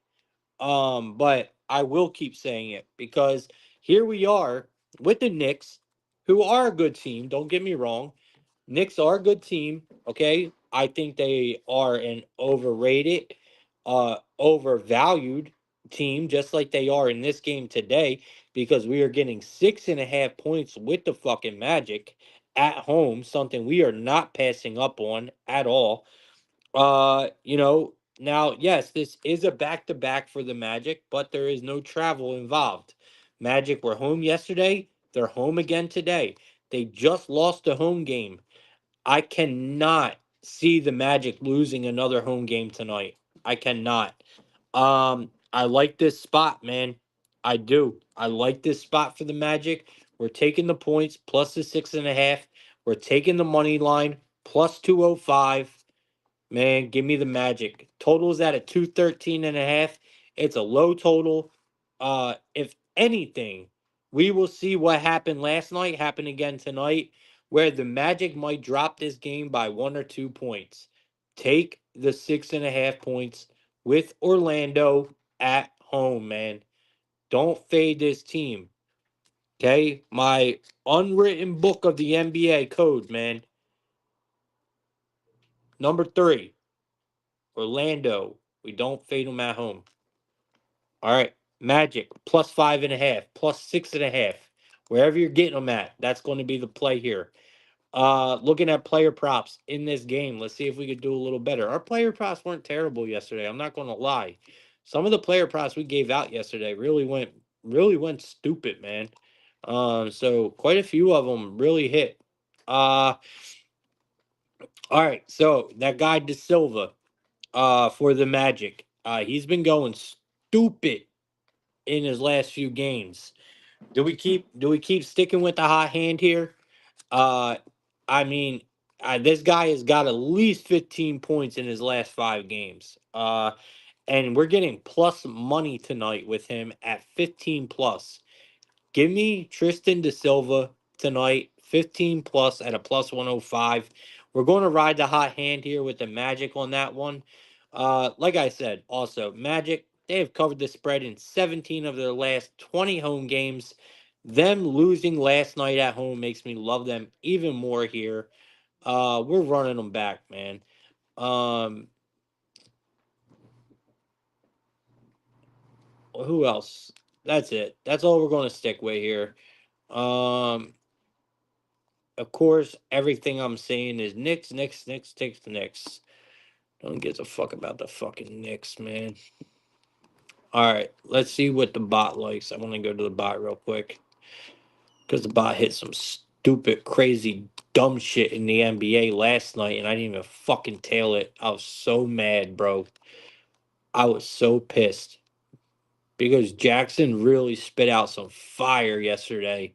but I will keep saying it because here we are with the Knicks, who are a good team. Don't get me wrong. Knicks are a good team. Okay. I think they are an overrated, overvalued team, just like they are in this game today, because we are getting 6.5 points with the fucking Magic at home, something we are not passing up on at all. Now, yes, this is a back to back for the Magic, but there is no travel involved. Magic were home yesterday. They're home again today. They just lost a home game. I cannot see the Magic losing another home game tonight. I cannot. I like this spot, man. I do. I like this spot for the Magic. We're taking the points plus the 6.5. We're taking the money line plus 205. Man, give me the Magic. Total's at a 213.5. It's a low total. If anything, we will see what happened last night happen again tonight, where the Magic might drop this game by 1 or 2 points. Take the 6.5 points with Orlando at home, man. Don't fade this team. Okay? My unwritten book of the NBA code, man. Number 3. Orlando, we don't fade them at home. All right. Magic, plus 5.5, plus 6.5. Wherever you're getting them at, that's going to be the play here. Looking at player props in this game, let's see if we could do a little better. Our player props weren't terrible yesterday. I'm not going to lie. some of the player props we gave out yesterday really went stupid, man. So quite a few of them really hit. Uh, all right. So that guy De Silva, for the Magic, he's been going stupid in his last few games. Do we keep sticking with the hot hand here? Uh, I mean, this guy has got at least 15 points in his last 5 games. And we're getting plus money tonight with him at 15 plus. Give me Tristan De Silva tonight, 15 plus at a plus 105. We're going to ride the hot hand here with the Magic on that one. Like I said, also, Magic, they have covered the spread in 17 of their last 20 home games. Them losing last night at home makes me love them even more here. We're running them back, man. Um, who else? That's it. That's all we're going to stick with here. Um, of course, everything I'm saying is Knicks, Knicks, Knicks, takes the Knicks. Don't give a fuck about the fucking Knicks, man. All right, let's see what the bot likes. I want to go to the bot real quick because the bot hit some stupid, crazy, dumb shit in the NBA last night, and I didn't even fucking tail it. I was so mad, bro. I was so pissed because Jackson really spit out some fire yesterday,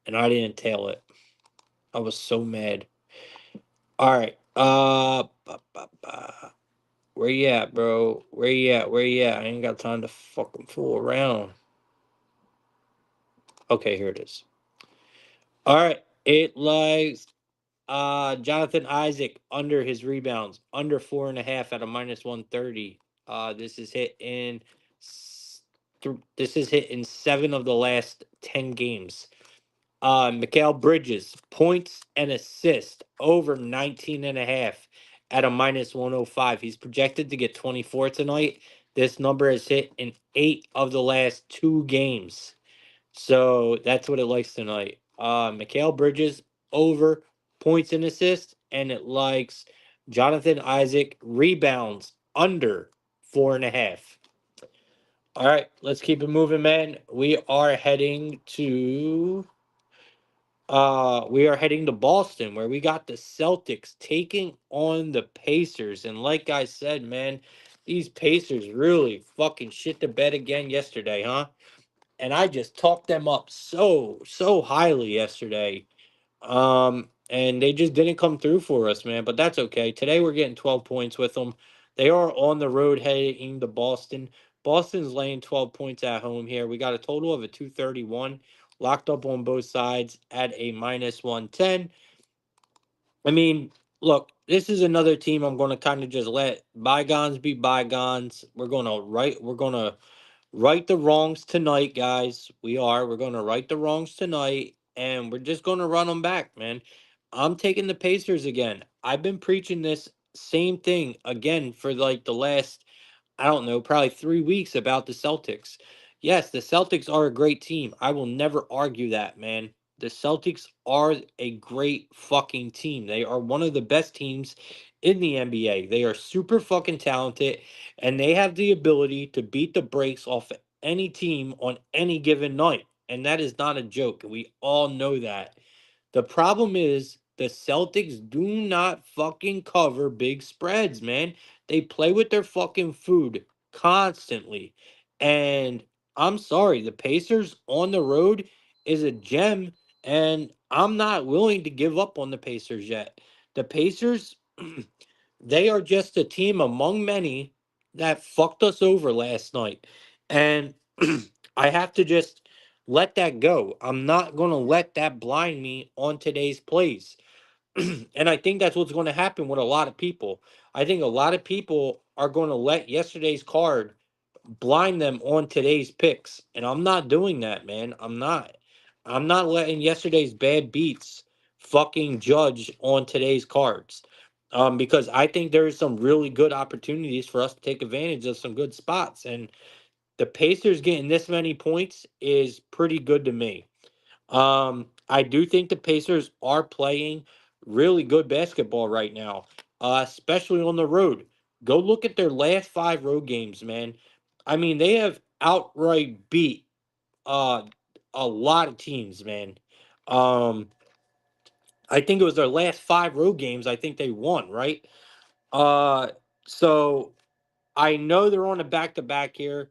and I didn't tail it. I was so mad. All right. Where you at, bro? Where you at? Where you at? I ain't got time to fucking fool around. Okay, here it is. All right. It likes Jonathan Isaac under his rebounds, under 4.5 at a minus 130. This is hit in this is hit in 7 of the last 10 games. Mikal Bridges, points and assists over 19.5 at a minus 105. He's projected to get 24 tonight. This number is hit in 8 of the last 2 games. So that's what it likes tonight. Mikal Bridges over points and assists, and it likes Jonathan Isaac rebounds under 4.5. All right, let's keep it moving, man. We are heading to Boston, where we got the Celtics taking on the Pacers. And like I said, man, these Pacers really fucking shit the bed again yesterday, huh? And I just talked them up so highly yesterday. And they just didn't come through for us, man. But that's okay. Today we're getting 12 points with them. They are on the road heading to Boston. Boston's laying 12 points at home here. We got a total of a 231 locked up on both sides at a minus 110. I mean, look, this is another team I'm going to kind of just let bygones be bygones. We're going to right the wrongs tonight, guys. We're going to right the wrongs tonight, and we're just going to run them back, man. I'm taking the Pacers again. I've been preaching this same thing again for like the last, I don't know, probably 3 weeks about the Celtics. Yes, the Celtics are a great team. I will never argue that, man. The Celtics are a great fucking team. They are one of the best teams in the NBA. They are super fucking talented, and they have the ability to beat the brakes off any team on any given night. And that is not a joke. We all know that. The problem is the Celtics do not fucking cover big spreads, man. They play with their fucking food constantly. And I'm sorry, the Pacers on the road is a gem, and I'm not willing to give up on the Pacers yet. The Pacers, they are just a team among many that fucked us over last night. And I have to just let that go. I'm not going to let that blind me on today's plays. And I think that's what's going to happen with a lot of people. I think a lot of people are going to let yesterday's card blind them on today's picks. And I'm not doing that, man. I'm not. I'm not letting yesterday's bad beats fucking judge on today's cards. Because I think there is some really good opportunities for us to take advantage of some good spots. And the Pacers getting this many points is pretty good to me. I do think the Pacers are playing really good basketball right now, especially on the road. Go look at their last 5 road games, man. I mean, they have outright beat uh a lot of teams, man. Um, I think it was their last 5 road games. I think they won, right? Uh, so I know they're on a back to back here,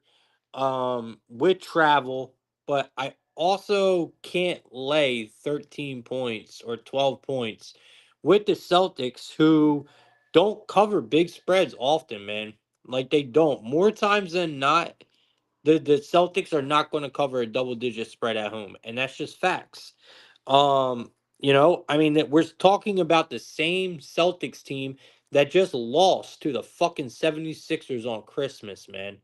with travel, but I also can't lay 13 points or 12 points with the Celtics, who don't cover big spreads often, man. Like they don't. More times than not, the Celtics are not going to cover a double digit spread at home, and that's just facts. I mean that we're talking about the same Celtics team that just lost to the fucking 76ers on Christmas, man.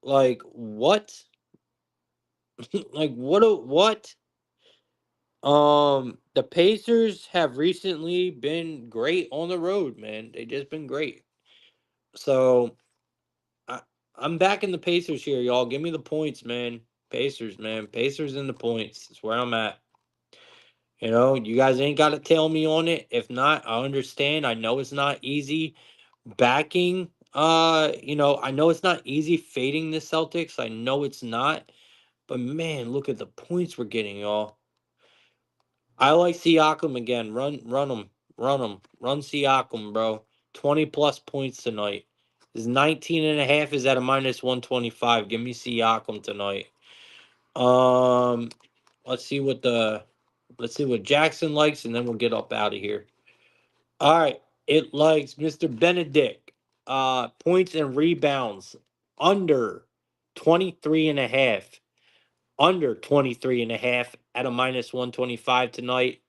Like what? Like what? The Pacers have recently been great on the road, man. They just been great. So I I'm backing the Pacers here, y'all. Give me the points, man. Pacers, man. Pacers in the points. That's where I'm at. You guys ain't got to tell me on it. If not, I understand. I know it's not easy backing. I know it's not easy fading the Celtics. I know it's not. But man, look at the points we're getting, y'all. I like Siakam again. Run him, run Siakam, bro. 20 plus points tonight. His 19.5 is at a minus 125. Give me Siakam tonight. Um, let's see what Jackson likes, and then we'll get up out of here. All right, it likes Mr. Benedict. Points and rebounds under 23.5. Under 23.5 at a minus 125 tonight.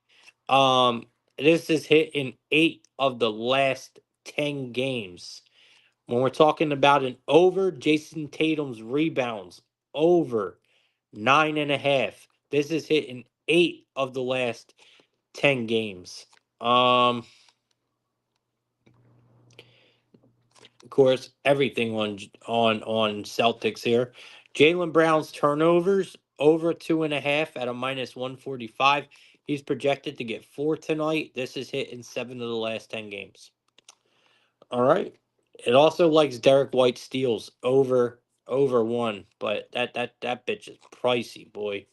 This is hit in 8 of the last 10 games. When we're talking about an over, Jason Tatum's rebounds over 9.5. This is hit in 8 of the last 10 games. Of course, everything on Celtics here. Jalen Brown's turnovers over 2.5 at a minus 145. He's projected to get 4 tonight. This is hit in 7 of the last 10 games. All right. It also likes Derek White steals over 1, but that bitch is pricey, boy.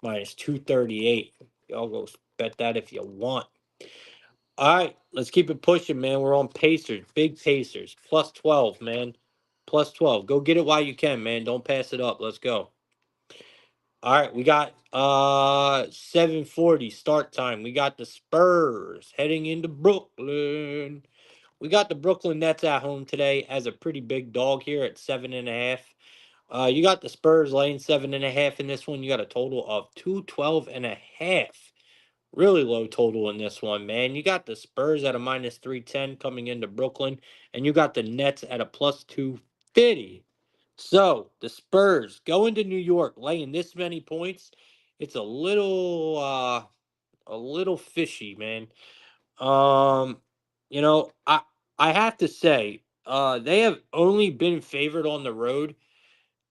Minus 238. Y'all go bet that if you want. All right, let's keep it pushing, man. We're on Pacers, big Pacers, plus 12, man. Plus 12. Go get it while you can, man. Don't pass it up. Let's go. All right, we got 7:40 start time. We got the Spurs heading into Brooklyn. We got the Brooklyn Nets at home today as a pretty big dog here at 7.5. You got the Spurs laying 7.5 in this one. You got a total of 212.5. Really low total in this one, man. You got the Spurs at a minus 310 coming into Brooklyn, and you got the Nets at a plus 250. So the Spurs going to New York, laying this many points. It's a little fishy, man. Um, I have to say, they have only been favored on the road.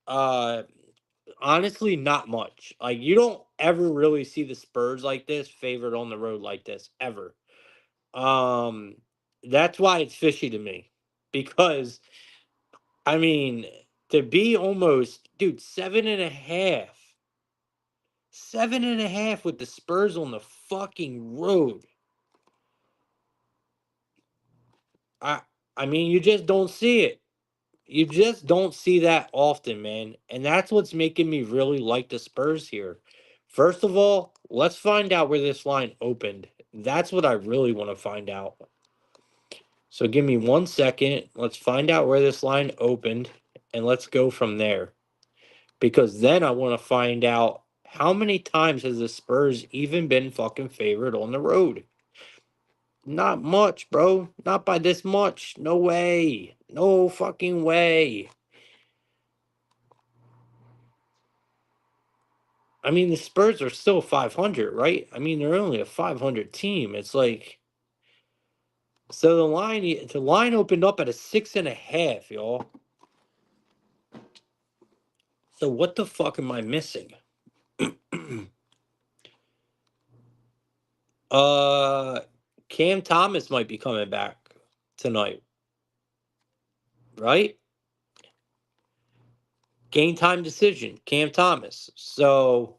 Uh, Honestly, not much. Like you don't ever really see the Spurs like this favored on the road like this ever. Um, that's why it's fishy to me because I mean to be almost dude 7.5, 7.5 with the Spurs on the fucking road. I I mean you just don't see it. You just don't see that often, man. And that's what's making me really like the Spurs here. First of all, let's find out where this line opened. That's what I really want to find out. So give me 1 second. Let's find out where this line opened and let's go from there. Because then I want to find out how many times has the Spurs even been fucking favored on the road? Not much, bro. Not by this much. No way. No fucking way. I mean, the Spurs are still 500, right? I mean, they're only a 500 team. It's like so the line opened up at a 6.5, y'all. So what the fuck am I missing? uh, Cam Thomas might be coming back tonight, right? Game time decision, Cam Thomas. So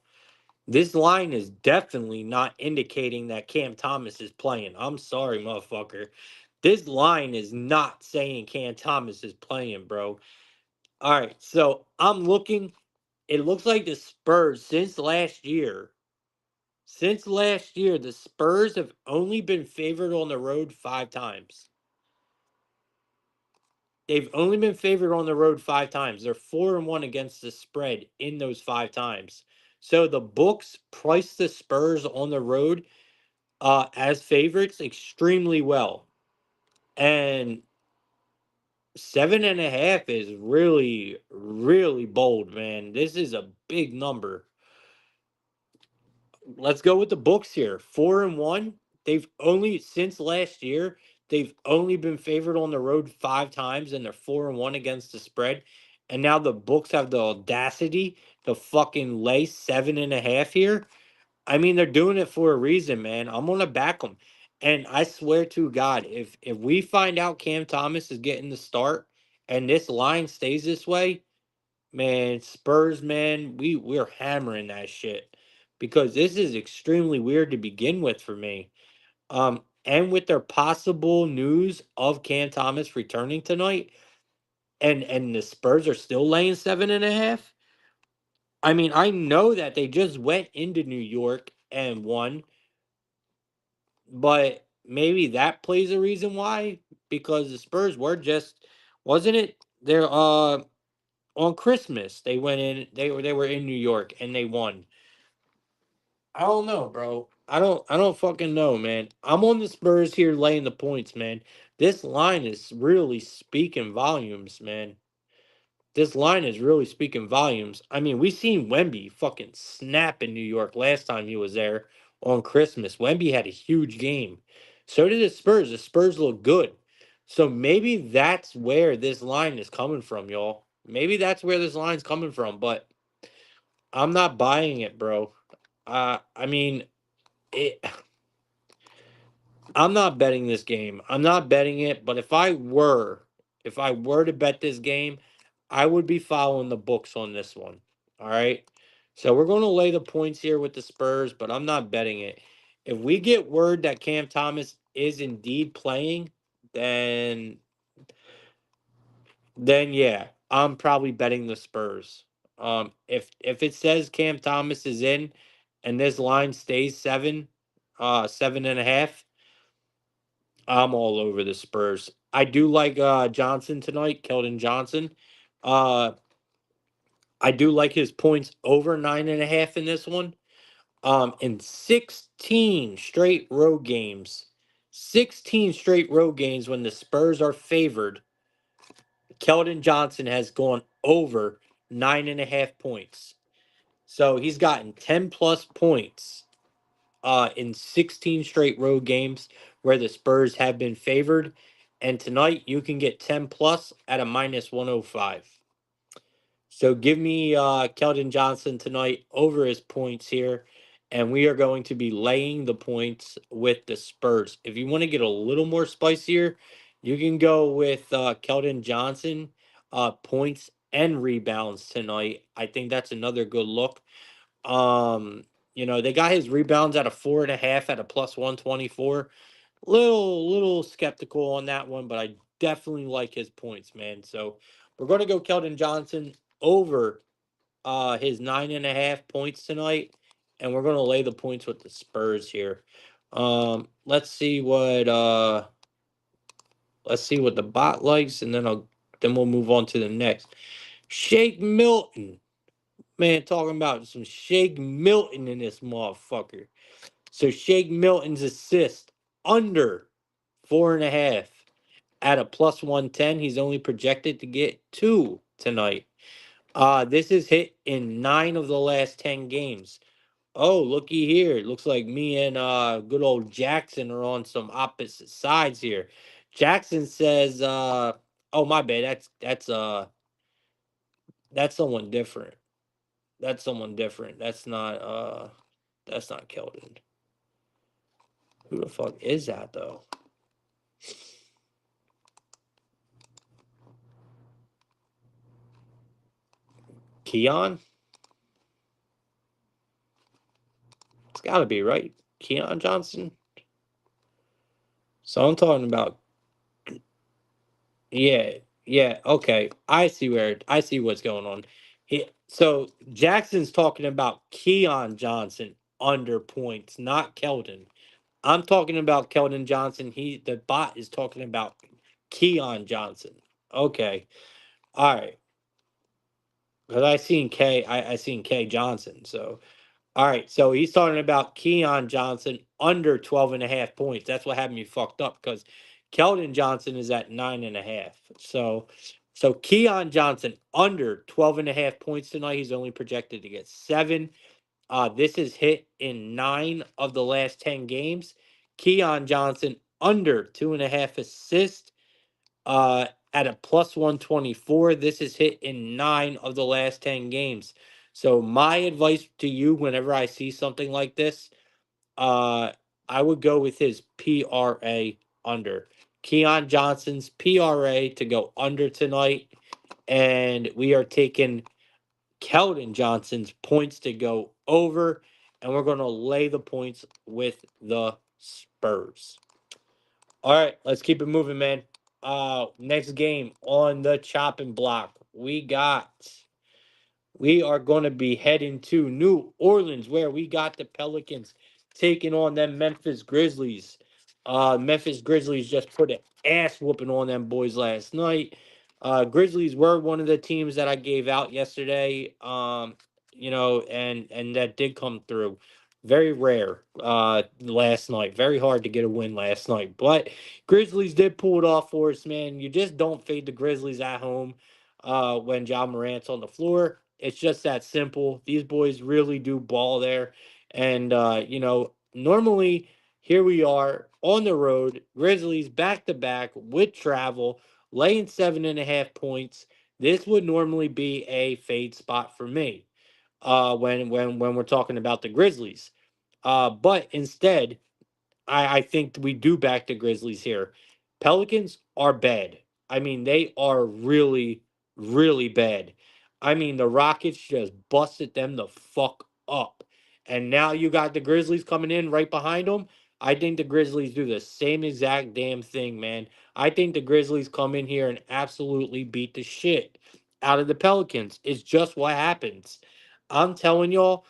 this line is definitely not indicating that Cam Thomas is playing. I'm sorry, motherfucker. This line is not saying Cam Thomas is playing, bro. All right, so I'm looking. It looks like the Spurs since last year, the Spurs have only been favored on the road 5 times. They've only been favored on the road 5 times. They're 4-1 against the spread in those 5 times. So the books price the Spurs on the road as favorites extremely well. And 7.5 is really, really bold, man. This is a big number. Let's go with the books here. 4-1. They've only since last year, they've only been favored on the road 5 times, and they're 4-1 against the spread. And now the books have the audacity to fucking lay 7.5 here. I mean, they're doing it for a reason, man. I'm gonna back them. And I swear to God, if we find out Cam Thomas is getting the start and this line stays this way, man, Spurs, man, we're hammering that shit because this is extremely weird to begin with for me. And with their possible news of Cam Thomas returning tonight, and the Spurs are still laying 7.5. I mean, I know that they just went into New York and won, but maybe that plays a reason why because the Spurs were just wasn't it? They're on Christmas they went in they were in New York and they won. I don't know, bro. I don't fucking know, man. I'm on the Spurs here laying the points, man. This line is really speaking volumes, man. This line is really speaking volumes. I mean, we seen Wemby fucking snap in New York last time he was there on Christmas. Wemby had a huge game. So did the Spurs. The Spurs look good. So maybe that's where this line is coming from, y'all. Maybe that's where this line's coming from, but I'm not buying it, bro. I mean, it I'm not betting this game. I'm not betting it, but if I were to bet this game, I would be following the books on this one. All right. So we're going to lay the points here with the Spurs, but I'm not betting it. If we get word that Cam Thomas is indeed playing, then then yeah, I'm probably betting the Spurs. If it says Cam Thomas is in and this line stays 7.5, I'm all over the Spurs. I do like Johnson tonight, Keldon Johnson. Uh I do like his points over 9.5 in this one. In 16 straight road games, 16 straight road games when the Spurs are favored, Keldon Johnson has gone over 9.5 points. So he's gotten 10 plus points in 16 straight road games where the Spurs have been favored. And tonight you can get 10 plus at a minus 105. So give me Keldon Johnson tonight over his points here. And we are going to be laying the points with the Spurs. If you want to get a little more spicier, you can go with Keldon Johnson points and rebounds tonight. I think that's another good look. Um, they got his rebounds at a 4.5 at a plus 124. Little skeptical on that one, but I definitely like his points, man. So we're gonna go Keldon Johnson over his 9.5 points tonight, and we're gonna lay the points with the Spurs here. Let's see what the bot likes, and then we'll move on to the next. Shake Milton. Man, talking about some Shake Milton in this motherfucker. So Shake Milton's assist under 4.5 at a plus 110. He's only projected to get 2 tonight. This is hit in 9 of the last 10 games. Oh, looky here. It looks like me and good old Jackson are on some opposite sides here. Jackson says, oh my bad, that's someone different. That's someone different. That's not Keldon. Who the fuck is that though? Keon? It's got to be, right? Keon Johnson? So I'm talking about, yeah, yeah, okay. I see what's going on. So Jackson's talking about Keon Johnson under points, not Keldon. I'm talking about Keldon Johnson. The bot is talking about Keon Johnson. Okay. All right. Because I seen K Johnson. So all right. So he's talking about Keon Johnson under 12.5 points. That's what had me fucked up because Keldon Johnson is at 9.5. So Keon Johnson under 12.5 points tonight. He's only projected to get 7. This is hit in 9 of the last 10 games. Keon Johnson under 2.5 assists at a plus 124. This is hit in 9 of the last 10 games. So my advice to you whenever I see something like this, I would go with his PRA under. Keon Johnson's PRA to go under tonight. And we are taking Keldon Johnson's points to go over. And we're going to lay the points with the Spurs. All right, let's keep it moving, man. Next game on the chopping block. We are going to be heading to New Orleans, where we got the Pelicans taking on them Memphis Grizzlies. Memphis Grizzlies just put an ass whooping on them boys last night. Grizzlies were one of the teams that I gave out yesterday. And that did come through. Very rare last night. Very hard to get a win last night. But Grizzlies did pull it off for us, man. You just don't fade the Grizzlies at home when Ja Morant's on the floor. It's just that simple. These boys really do ball there. And, normally here we are on the road, Grizzlies back to back with travel, laying 7.5 points. This would normally be a fade spot for me when we're talking about the Grizzlies. But instead, I think we do back the Grizzlies here. Pelicans are bad. I mean, they are really, really bad. I mean, the Rockets just busted them the fuck up. And now you got the Grizzlies coming in right behind them. I think the Grizzlies do the same exact damn thing, man. I think the Grizzlies come in here and absolutely beat the shit out of the Pelicans. It's just what happens. I'm telling y'all,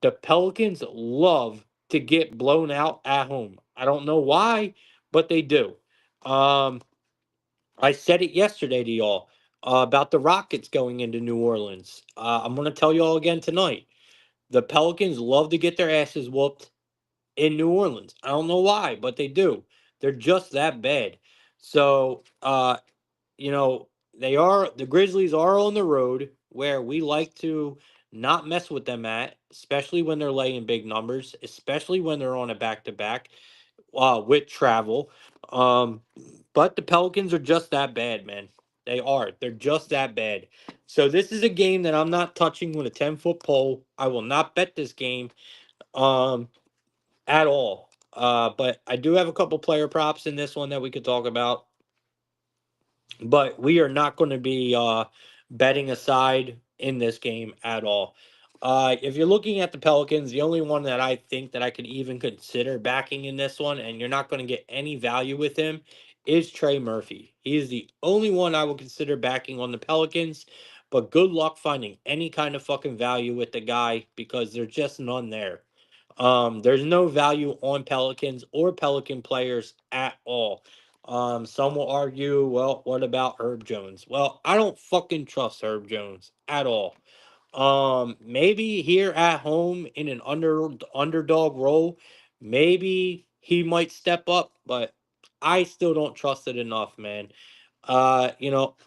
the Pelicans love to get blown out at home. I don't know why, but they do. Um, I said it yesterday to y'all about the Rockets going into New Orleans. I'm going to tell y'all again tonight. The Pelicans love to get their asses whooped in New Orleans. I don't know why, but they do. They're just that bad. So, the Grizzlies are on the road where we like to not mess with them at, especially when they're laying big numbers, especially when they're on a back to back with travel. Um, but the Pelicans are just that bad, man. They are. They're just that bad. So this is a game that I'm not touching with a 10-foot pole. I will not bet this game um at all. But I do have a couple player props in this one that we could talk about. But we are not going to be betting aside in this game at all. If you're looking at the Pelicans, the only one that I think that I could even consider backing in this one, and you're not going to get any value with him, is Trey Murphy. He is the only one I would consider backing on the Pelicans. But good luck finding any kind of fucking value with the guy because there's just none there. There's no value on Pelicans or Pelican players at all. Some will argue, well, what about Herb Jones? Well, I don't fucking trust Herb Jones at all. Maybe here at home in an underdog role, maybe he might step up, but I still don't trust it enough, man. I'll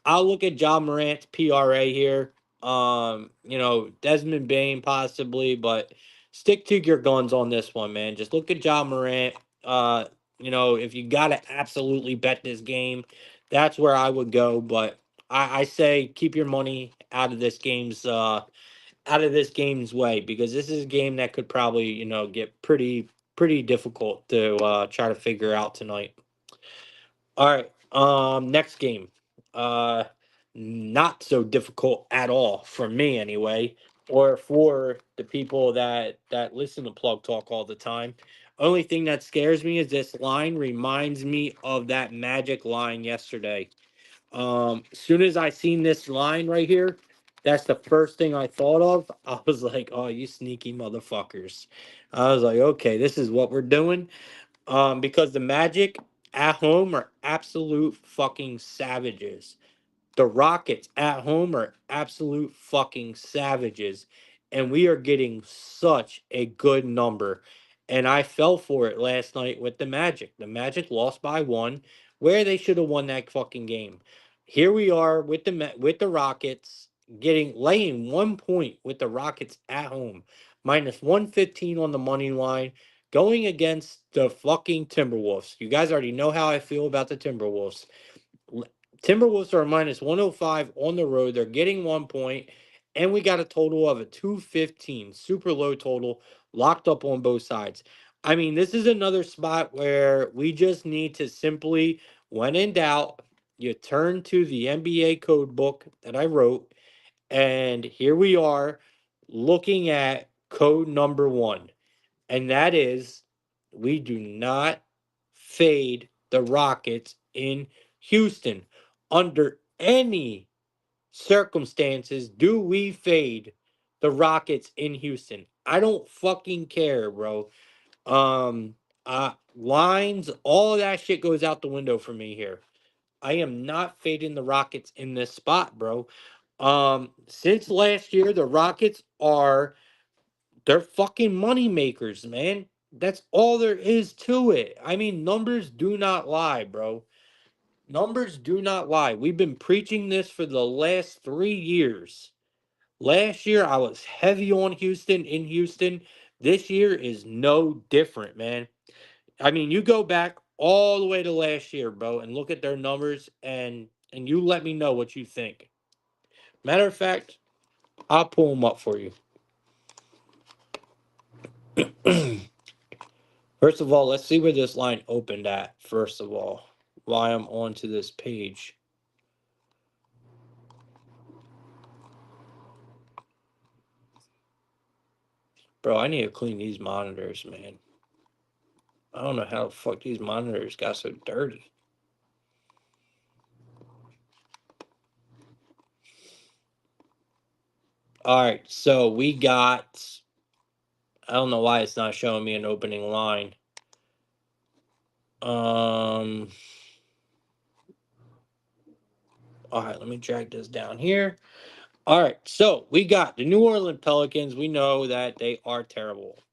look at John Morant's PRA here. Desmond Bain possibly, but stick to your guns on this one, man. Just look at John Morant. If you gotta absolutely bet this game, that's where I would go. But I say keep your money out of this game's way because this is a game that could probably get pretty difficult to try to figure out tonight. All right. Next game. not so difficult at all for me anyway, or for the people that listen to Plug Talk all the time. Only thing that scares me is this line reminds me of that Magic line yesterday. As soon as I seen this line right here, that's the first thing I thought of. I was like, "Oh, you sneaky motherfuckers!" I was like, "Okay, this is what we're doing." Because the Magic at home are absolute fucking savages. The Rockets at home are absolute fucking savages. And we are getting such a good number. And I fell for it last night with the Magic. The Magic lost by one, where they should have won that fucking game. Here we are with the Rockets laying 1 point with the Rockets at home, minus 115 on the money line, going against the fucking Timberwolves. You guys already know how I feel about the Timberwolves. Timberwolves are minus 105 on the road. They're getting 1 point, and we got a total of a 215, super low total, locked up on both sides. I mean, this is another spot where we just need to simply, when in doubt, you turn to the NBA code book that I wrote, and here we are looking at code number one, and that is we do not fade the Rockets in Houston. Under any circumstances, do we fade the Rockets in Houston? I don't fucking care, bro. Lines, all of that shit goes out the window for me here. I am not fading the Rockets in this spot, bro. Since last year, the Rockets are they're fucking money makers, man. That's all there is to it. I mean, numbers do not lie, bro. Numbers do not lie. We've been preaching this for the last 3 years. Last year, I was heavy on Houston in Houston. This year is no different, man. I mean, you go back all the way to last year, bro, and look at their numbers, and you let me know what you think. Matter of fact, I'll pull them up for you. First of all, let's see where this line opened at, first of all, while I'm onto this page. Bro, I need to clean these monitors, man. I don't know how the fuck these monitors got so dirty. Alright, so we got. I don't know why it's not showing me an opening line. Alright, let me drag this down here. All right, so we got the New Orleans Pelicans. We know that they are terrible.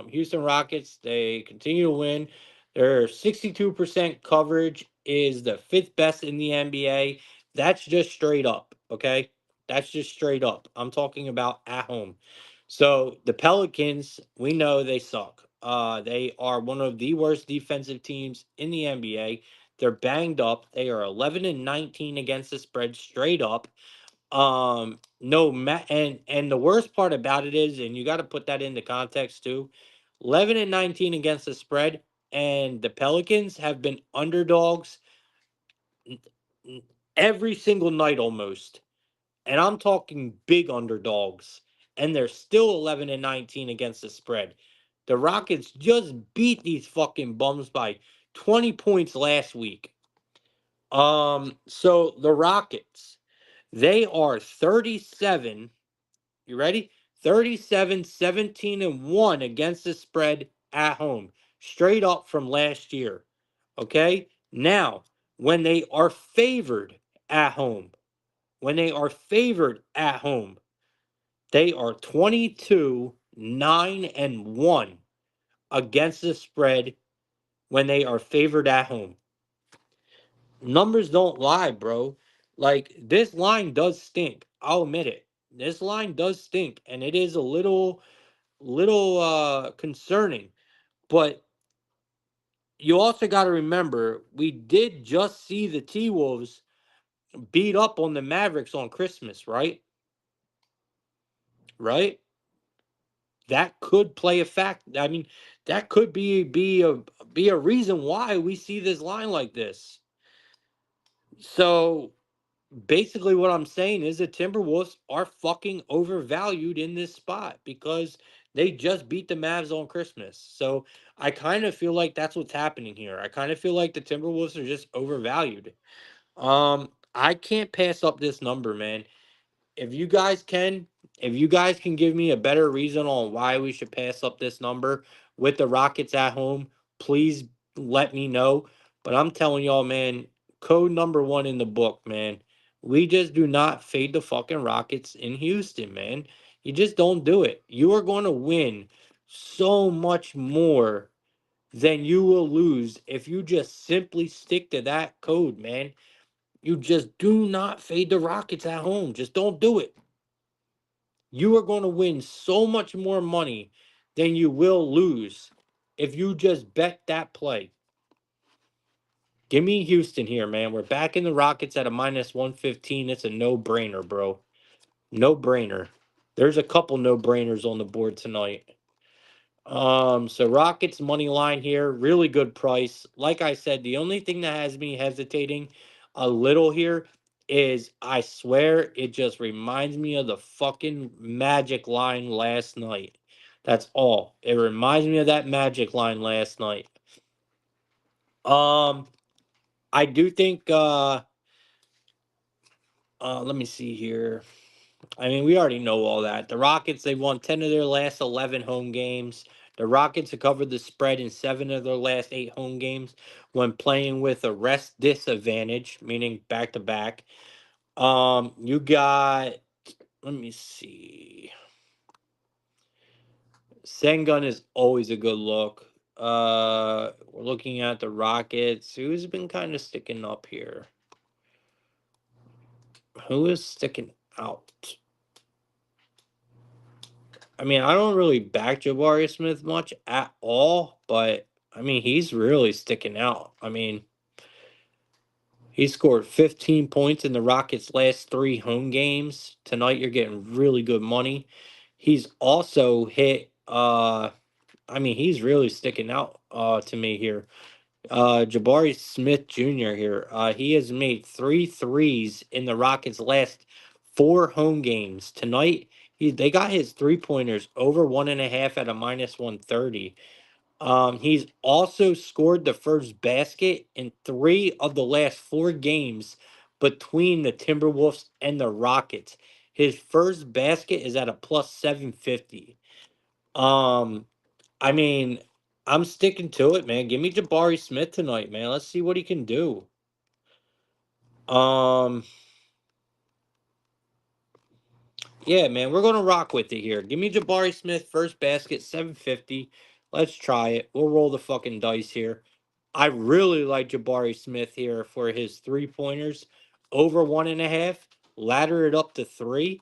Houston Rockets, they continue to win. Their 62% coverage is the fifth best in the NBA. That's just straight up, okay? That's just straight up. I'm talking about at home. So the Pelicans, we know they suck. They are one of the worst defensive teams in the NBA. They're banged up. They are 11 and 19 against the spread straight up. No, and the worst part about it is, and you got to put that into context too. 11 and 19 against the spread, and the Pelicans have been underdogs every single night almost. And I'm talking big underdogs, and they're still 11 and 19 against the spread. The Rockets just beat these fucking bums by 20 points last week. So the Rockets, they are 37. You ready? 37, 17, and 1 against the spread at home. Straight up from last year. Okay? Now, when they are favored at home, when they are favored at home, they are 22, 9, and 1 against the spread when they are favored at home. Numbers don't lie, bro. Like, this line does stink. I'll admit it. This line does stink, and it is a little concerning. But you also got to remember, we did just see the T-Wolves beat up on the Mavericks on Christmas, right? Right? That could play a fact. I mean, that could be a reason why we see this line like this. So basically what I'm saying is the Timberwolves are fucking overvalued in this spot because they just beat the Mavs on Christmas. So I kind of feel like that's what's happening here. I kind of feel like the Timberwolves are just overvalued. I can't pass up this number, man. if you guys can if you guys can give me a better reason on why we should pass up this number with the Rockets at home, please let me know. But I'm telling y'all, man, code number one in the book, man. We just do not fade the fucking Rockets in Houston, man. You just don't do it. You are going to win so much more than you will lose if you just simply stick to that code, man. You just do not fade the Rockets at home. Just don't do it. You are going to win so much more money than you will lose if you just bet that play. Give me Houston here, man. We're back in the Rockets at a minus 115. It's a no-brainer, bro. No-brainer. There's a couple no-brainers on the board tonight. So Rockets money line here, really good price. Like I said, the only thing that has me hesitating a little here is I swear it just reminds me of the fucking Magic line last night. That's all. It reminds me of that Magic line last night. Um, I do think let me see here. I mean, we already know all that. The Rockets, they've won 10 of their last 11 home games. The Rockets have covered the spread in 7 of their last 8 home games when playing with a rest disadvantage, meaning back to back. You got, let me see. Sengun is always a good look. We're looking at the Rockets. Who's been kind of sticking up here? Who is sticking out? I mean, I don't really back Jabari Smith much at all, but I mean, he's really sticking out. I mean, he scored 15 points in the Rockets' last 3 home games. Tonight, you're getting really good money. He's also hit, I mean, he's really sticking out to me here. Jabari Smith Jr. here. He has made 3 threes in the Rockets' last 4 home games. Tonight, they got his 3-pointers over 1.5 at a minus 130. He's also scored the first basket in 3 of the last 4 games between the Timberwolves and the Rockets. His first basket is at a plus 750. Um, I mean, I'm sticking to it, man. Give me Jabari Smith tonight, man. Let's see what he can do. Um, yeah, man, we're gonna rock with it here. Give me Jabari Smith first basket, 750. Let's try it. We'll roll the fucking dice here. I really like Jabari Smith here for his 3-pointers over 1.5. Ladder it up to 3.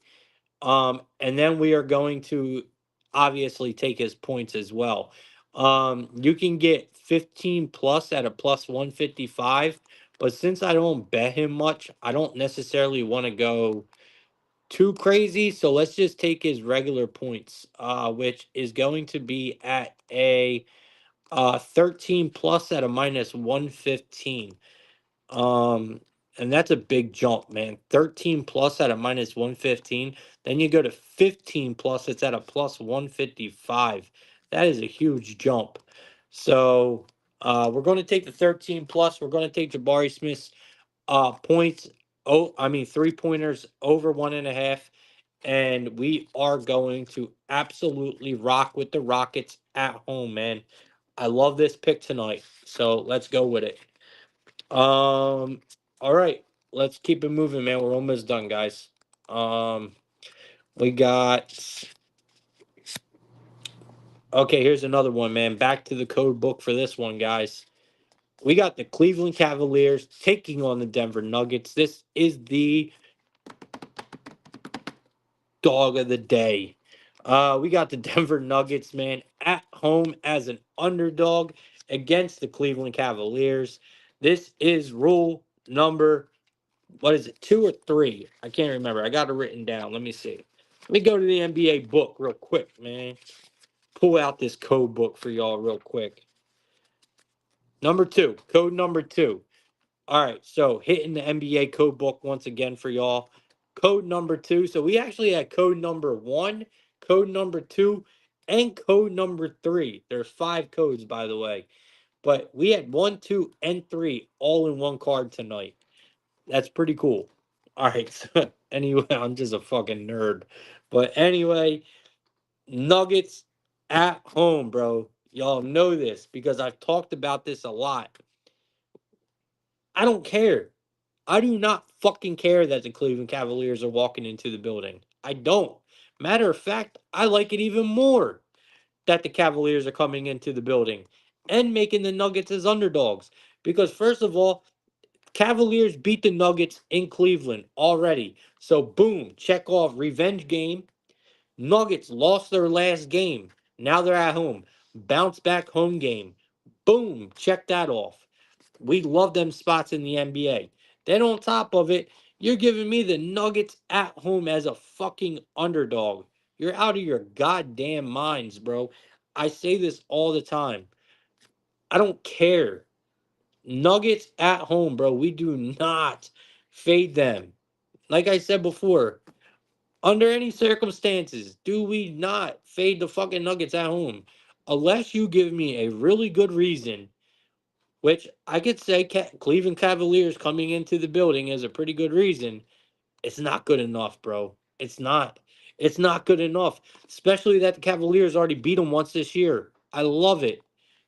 And then we are going to obviously take his points as well. You can get 15 plus at a plus 155, but since I don't bet him much, I don't necessarily want to go too crazy. So let's just take his regular points, which is going to be at a 13 plus at a minus 115. Um, and that's a big jump, man. 13 plus at a minus 115. Then you go to 15 plus, it's at a plus 155. That is a huge jump. So we're going to take the 13 plus. We're going to take Jabari Smith's points. Oh, I mean, 3-pointers over 1.5. And we are going to absolutely rock with the Rockets at home, man. I love this pick tonight. So let's go with it. All right, let's keep it moving, man. We're almost done, guys. Um, we got. Okay, here's another one, man. Back to the code book for this one, guys. We got the Cleveland Cavaliers taking on the Denver Nuggets. This is the dog of the day. We got the Denver Nuggets, man, at home as an underdog against the Cleveland Cavaliers. This is rule number, what is it, 2 or 3? I can't remember. I got it written down. Let me see. Let me go to the NBA book real quick, man. Pull out this code book for y'all real quick. Number 2, code number 2. All right, so hitting the NBA code book once again for y'all. Code number 2. So we actually had code number 1, code number 2, and code number 3. There's 5 codes, by the way. But we had 1, 2, and 3 all in one card tonight. That's pretty cool. All right, so anyway, I'm just a fucking nerd. But anyway, Nuggets at home, bro. Y'all know this because I've talked about this a lot. I don't care. I do not fucking care that the Cleveland Cavaliers are walking into the building. I don't. Matter of fact, I like it even more that the Cavaliers are coming into the building and making the Nuggets as underdogs. Because, first of all, Cavaliers beat the Nuggets in Cleveland already. So, boom, check off revenge game. Nuggets lost their last game. Now they're at home. Bounce back home game. Boom, check that off. We love them spots in the NBA. Then on top of it, you're giving me the Nuggets at home as a fucking underdog. You're out of your goddamn minds, bro. I say this all the time. I don't care. Nuggets at home, bro. We do not fade them. Like I said before, under any circumstances, do we not fade the fucking Nuggets at home? Unless you give me a really good reason, which I could say Cleveland Cavaliers coming into the building is a pretty good reason. It's not good enough, bro. It's not. It's not good enough. Especially that the Cavaliers already beat them once this year. I love it.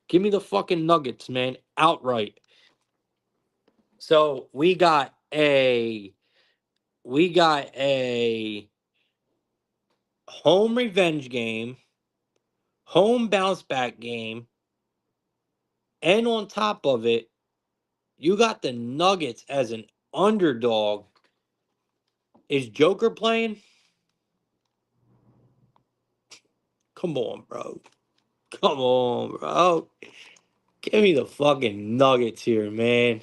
Give me the fucking Nuggets, man. Outright. So we got a home revenge game, home bounce back game, and on top of it, you got the Nuggets as an underdog. Is Joker playing? Come on, bro. Come on, bro. Give me the fucking Nuggets here, man.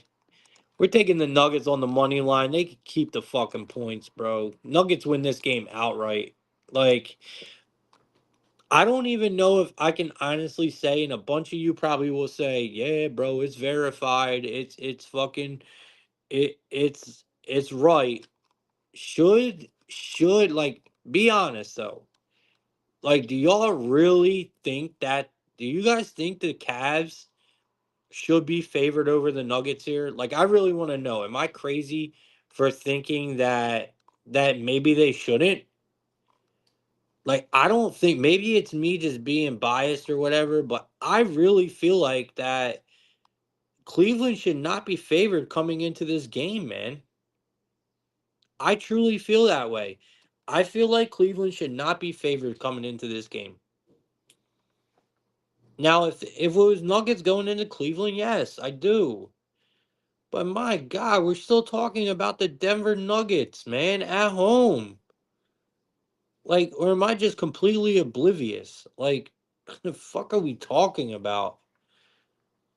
We're taking the Nuggets on the money line. They can keep the fucking points, bro. Nuggets win this game outright. Like, I don't even know if I can honestly say, and a bunch of you probably will say, "Yeah, bro, it's verified. It's fucking it's right." Should like be honest though. Like, do y'all really think that? Do you guys think the Cavs should be favored over the Nuggets here? Like, I really want to know. Am I crazy for thinking that maybe they shouldn't? Like, I don't think maybe it's me just being biased or whatever, but I really feel like that Cleveland should not be favored coming into this game, man. I truly feel that way. I feel like Cleveland should not be favored coming into this game. Now, if it was Nuggets going into Cleveland, yes, I do. But my God, we're still talking about the Denver Nuggets, man, at home. Like, or am I just completely oblivious? Like, the fuck are we talking about?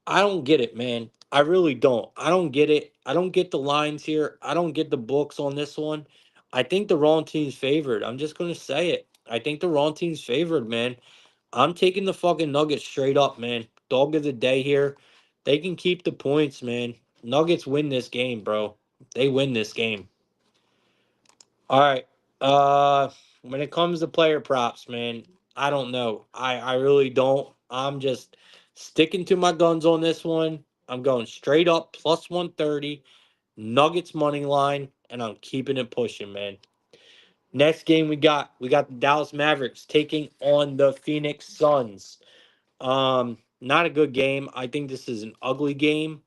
I don't get it, man. I really don't. I don't get it. I don't get the lines here. I don't get the books on this one. I think the wrong team's favored. I'm just gonna say it. I think the wrong team's favored, man. I'm taking the fucking Nuggets straight up, man. Dog of the day here. They can keep the points, man. Nuggets win this game, bro. They win this game. All right. When it comes to player props, man, I don't know. I really don't. I'm just sticking to my guns on this one. I'm going straight up plus 130, Nuggets money line, and I'm keeping it pushing, man. Next game we got the Dallas Mavericks taking on the Phoenix Suns. Not a good game. I think this is an ugly game.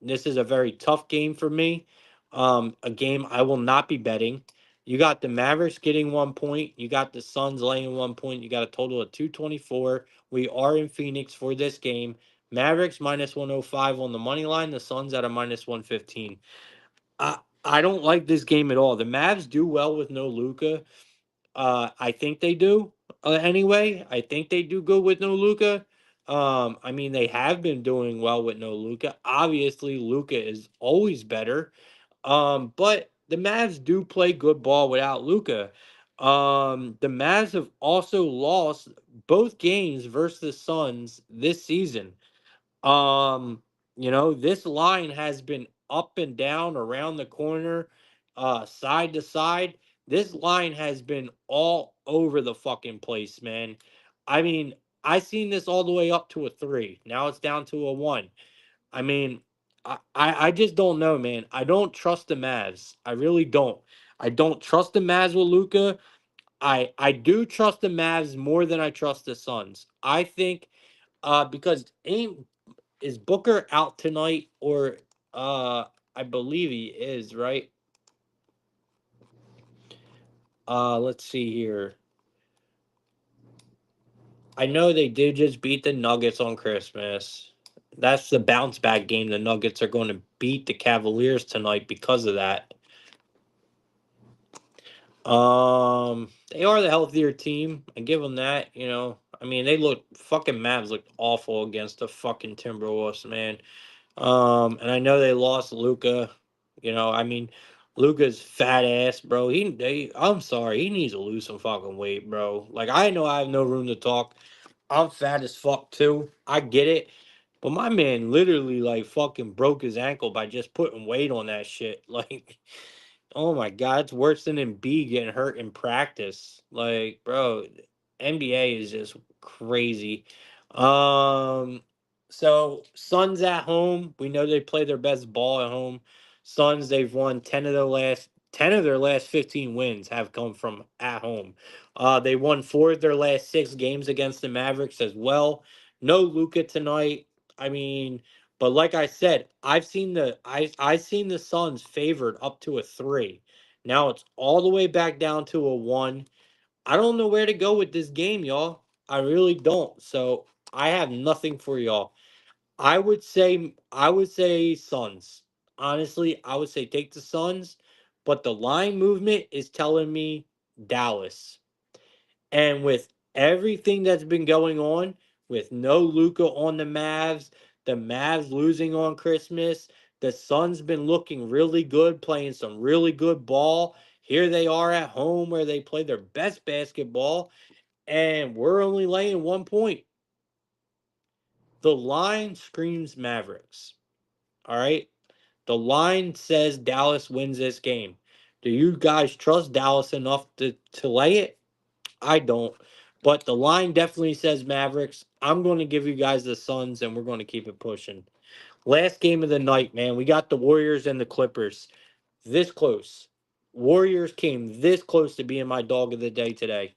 This is a very tough game for me. A game I will not be betting. You got the Mavericks getting 1 point. You got the Suns laying 1 point. You got a total of 224. We are in Phoenix for this game. Mavericks minus 105 on the money line. The Suns at a minus 115. I don't like this game at all. The Mavs do well with no Luca. I think they do. Anyway, I think they do good with no Luca. I mean, they have been doing well with no Luca. Obviously, Luca is always better. But the Mavs do play good ball without Luca. The Mavs have also lost both games versus the Suns this season. Um, This line has been up and down, around the corner, side to side. This line has been all over the fucking place, man. I mean, I seen this all the way up to a 3. Now it's down to a 1. I mean, I just don't know, man. I don't trust the Mavs. I really don't. I don't trust the Mavs with Luca. I do trust the Mavs more than I trust the Suns. I think because ain't is Booker out tonight, or uh I believe he is, right? Let's see here. I know they did just beat the Nuggets on Christmas. That's the bounce back game. The Nuggets are going to beat the Cavaliers tonight because of that. They are the healthier team. I give them that. I mean, they look fucking Mavs looked awful against the fucking Timberwolves, man. And I know they lost Luca. I mean, Luca's fat ass, bro. I'm sorry, he needs to lose some fucking weight, bro. Like, I know I have no room to talk. I'm fat as fuck too. I get it. But my man literally like fucking broke his ankle by just putting weight on that shit. Like, oh my god, it's worse than Embiid getting hurt in practice. Like, bro, NBA is just crazy. Um, so Suns at home. We know they play their best ball at home. Suns, they've won 10 of their last 15 wins have come from at home. They won 4 of their last 6 games against the Mavericks as well. No Luca tonight. I mean, but like I said, I've seen the Suns favored up to a 3. Now it's all the way back down to a 1. I don't know where to go with this game, y'all. I really don't. So I have nothing for y'all. I would say Suns. Honestly, I would say take the Suns, but the line movement is telling me Dallas. And with everything that's been going on, with no Luca on the Mavs losing on Christmas, the Suns been looking really good, playing some really good ball. Here they are at home where they play their best basketball, and we're only laying 1 point. The line screams Mavericks. All right. The line says Dallas wins this game. Do you guys trust Dallas enough to lay it? I don't. But the line definitely says Mavericks. I'm going to give you guys the Suns, and we're going to keep it pushing. Last game of the night, man. We got the Warriors and the Clippers. This close. Warriors came this close to being my dog of the day today.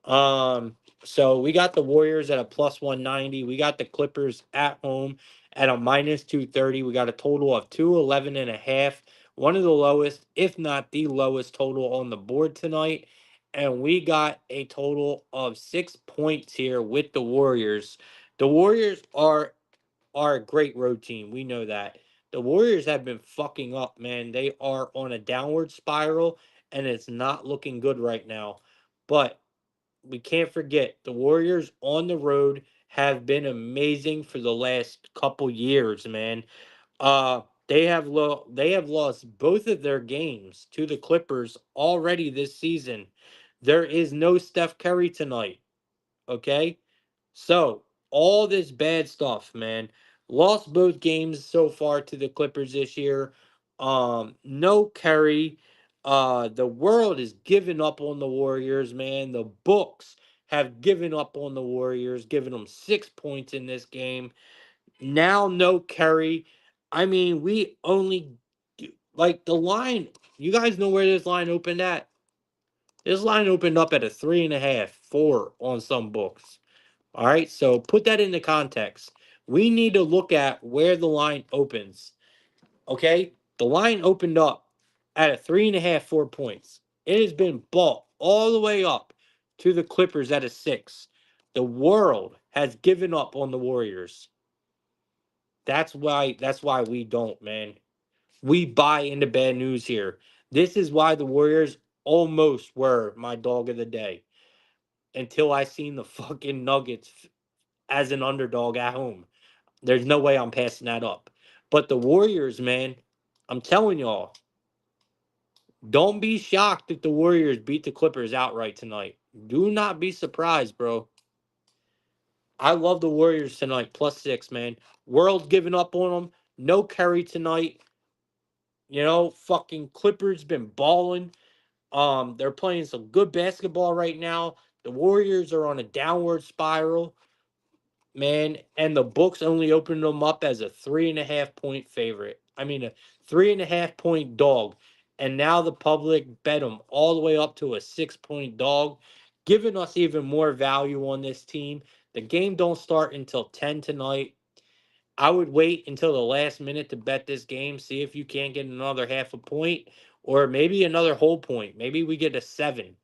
Um, so we got the Warriors at a plus 190. We got the Clippers at home at a minus 230. We got a total of 211.5. One of the lowest, if not the lowest total on the board tonight. And we got a total of 6 points here with the Warriors. The Warriors are a great road team. We know that. The Warriors have been fucking up, man. They are on a downward spiral, and it's not looking good right now. But we can't forget the Warriors on the road have been amazing for the last couple years, man. They have lost both of their games to the Clippers already this season. There is no Steph Curry tonight, okay? So, all this bad stuff, man. Lost both games so far to the Clippers this year. No Curry. The world is giving up on the Warriors, man. The books have given up on the Warriors, giving them 6 points in this game. Now, no Curry. I mean, we only like the line. You guys know where this line opened at? This line opened up at a 3.5, 4 on some books. All right, so put that into context. We need to look at where the line opens. Okay, the line opened up at a 3.5, 4 points. It has been bought all the way up to the Clippers at a 6. The world has given up on the Warriors. That's why we don't, man. We buy into bad news here. This is why the Warriors almost were my dog of the day until I seen the fucking Nuggets as an underdog at home. There's no way I'm passing that up. But the Warriors, man, I'm telling y'all, don't be shocked if the Warriors beat the Clippers outright tonight. Do not be surprised, bro. I love the Warriors tonight, plus 6, man. World's giving up on them. No Curry tonight. Fucking Clippers been balling. They're playing some good basketball right now. The Warriors are on a downward spiral, man, and the books only opened them up as a 3.5 point favorite. I mean, a 3.5 point dog. And now the public bet them all the way up to a 6 point dog, giving us even more value on this team. The game don't start until 10 tonight. I would wait until the last minute to bet this game, see if you can't get another half a point or maybe another whole point. Maybe we get a 7.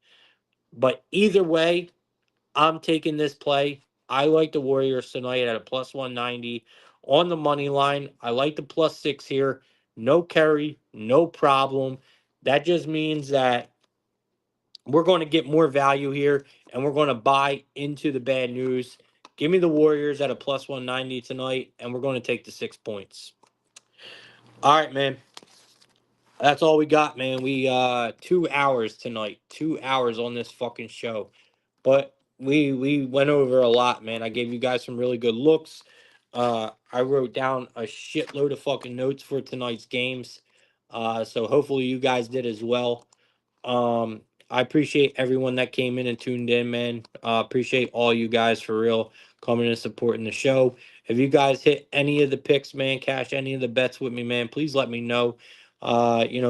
But either way, I'm taking this play. I like the Warriors tonight at a plus 190 on the money line. I like the plus 6 here. No carry, no problem. That just means that we're going to get more value here and we're going to buy into the bad news. Give me the Warriors at a plus 190 tonight, and we're going to take the 6 points. All right, man. That's all we got, man. We 2 hours tonight. 2 hours on this fucking show. But we went over a lot, man. I gave you guys some really good looks. I wrote down a shitload of fucking notes for tonight's games. So hopefully you guys did as well. Um, I appreciate everyone that came in and tuned in, man. Appreciate all you guys for real coming and supporting the show. If you guys hit any of the picks, man, cash any of the bets with me, man, please let me know.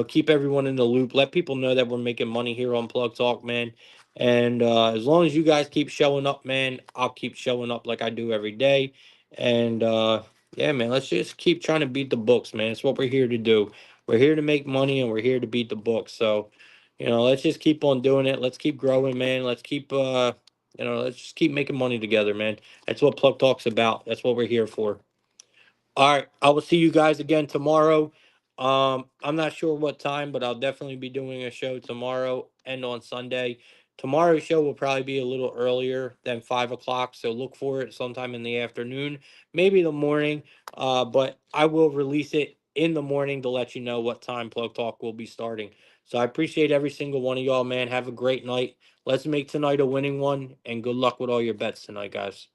Keep everyone in the loop. Let people know that we're making money here on Plug Talk, man. And as long as you guys keep showing up, man, I'll keep showing up like I do every day. And yeah, man, let's just keep trying to beat the books, man. It's what we're here to do. We're here to make money and we're here to beat the books. So, let's just keep on doing it. Let's keep growing, man. Let's just keep making money together, man. That's what Plug Talk's about. That's what we're here for. All right, I will see you guys again tomorrow. I'm not sure what time, but I'll definitely be doing a show tomorrow and on Sunday. Tomorrow's show will probably be a little earlier than 5 o'clock, so look for it sometime in the afternoon, maybe the morning. But I will release it in the morning to let you know what time Plug Talk will be starting. So I appreciate every single one of y'all, man. Have a great night. Let's make tonight a winning one, and good luck with all your bets tonight, guys.